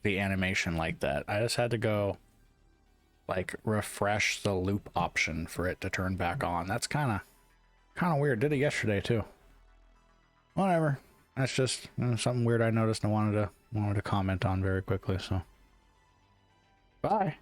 the animation like that. I just had to go like refresh the loop option for it to turn back on. That's kind of weird. Did it yesterday too. Whatever. That's just something weird I noticed and wanted to comment on very quickly. So bye.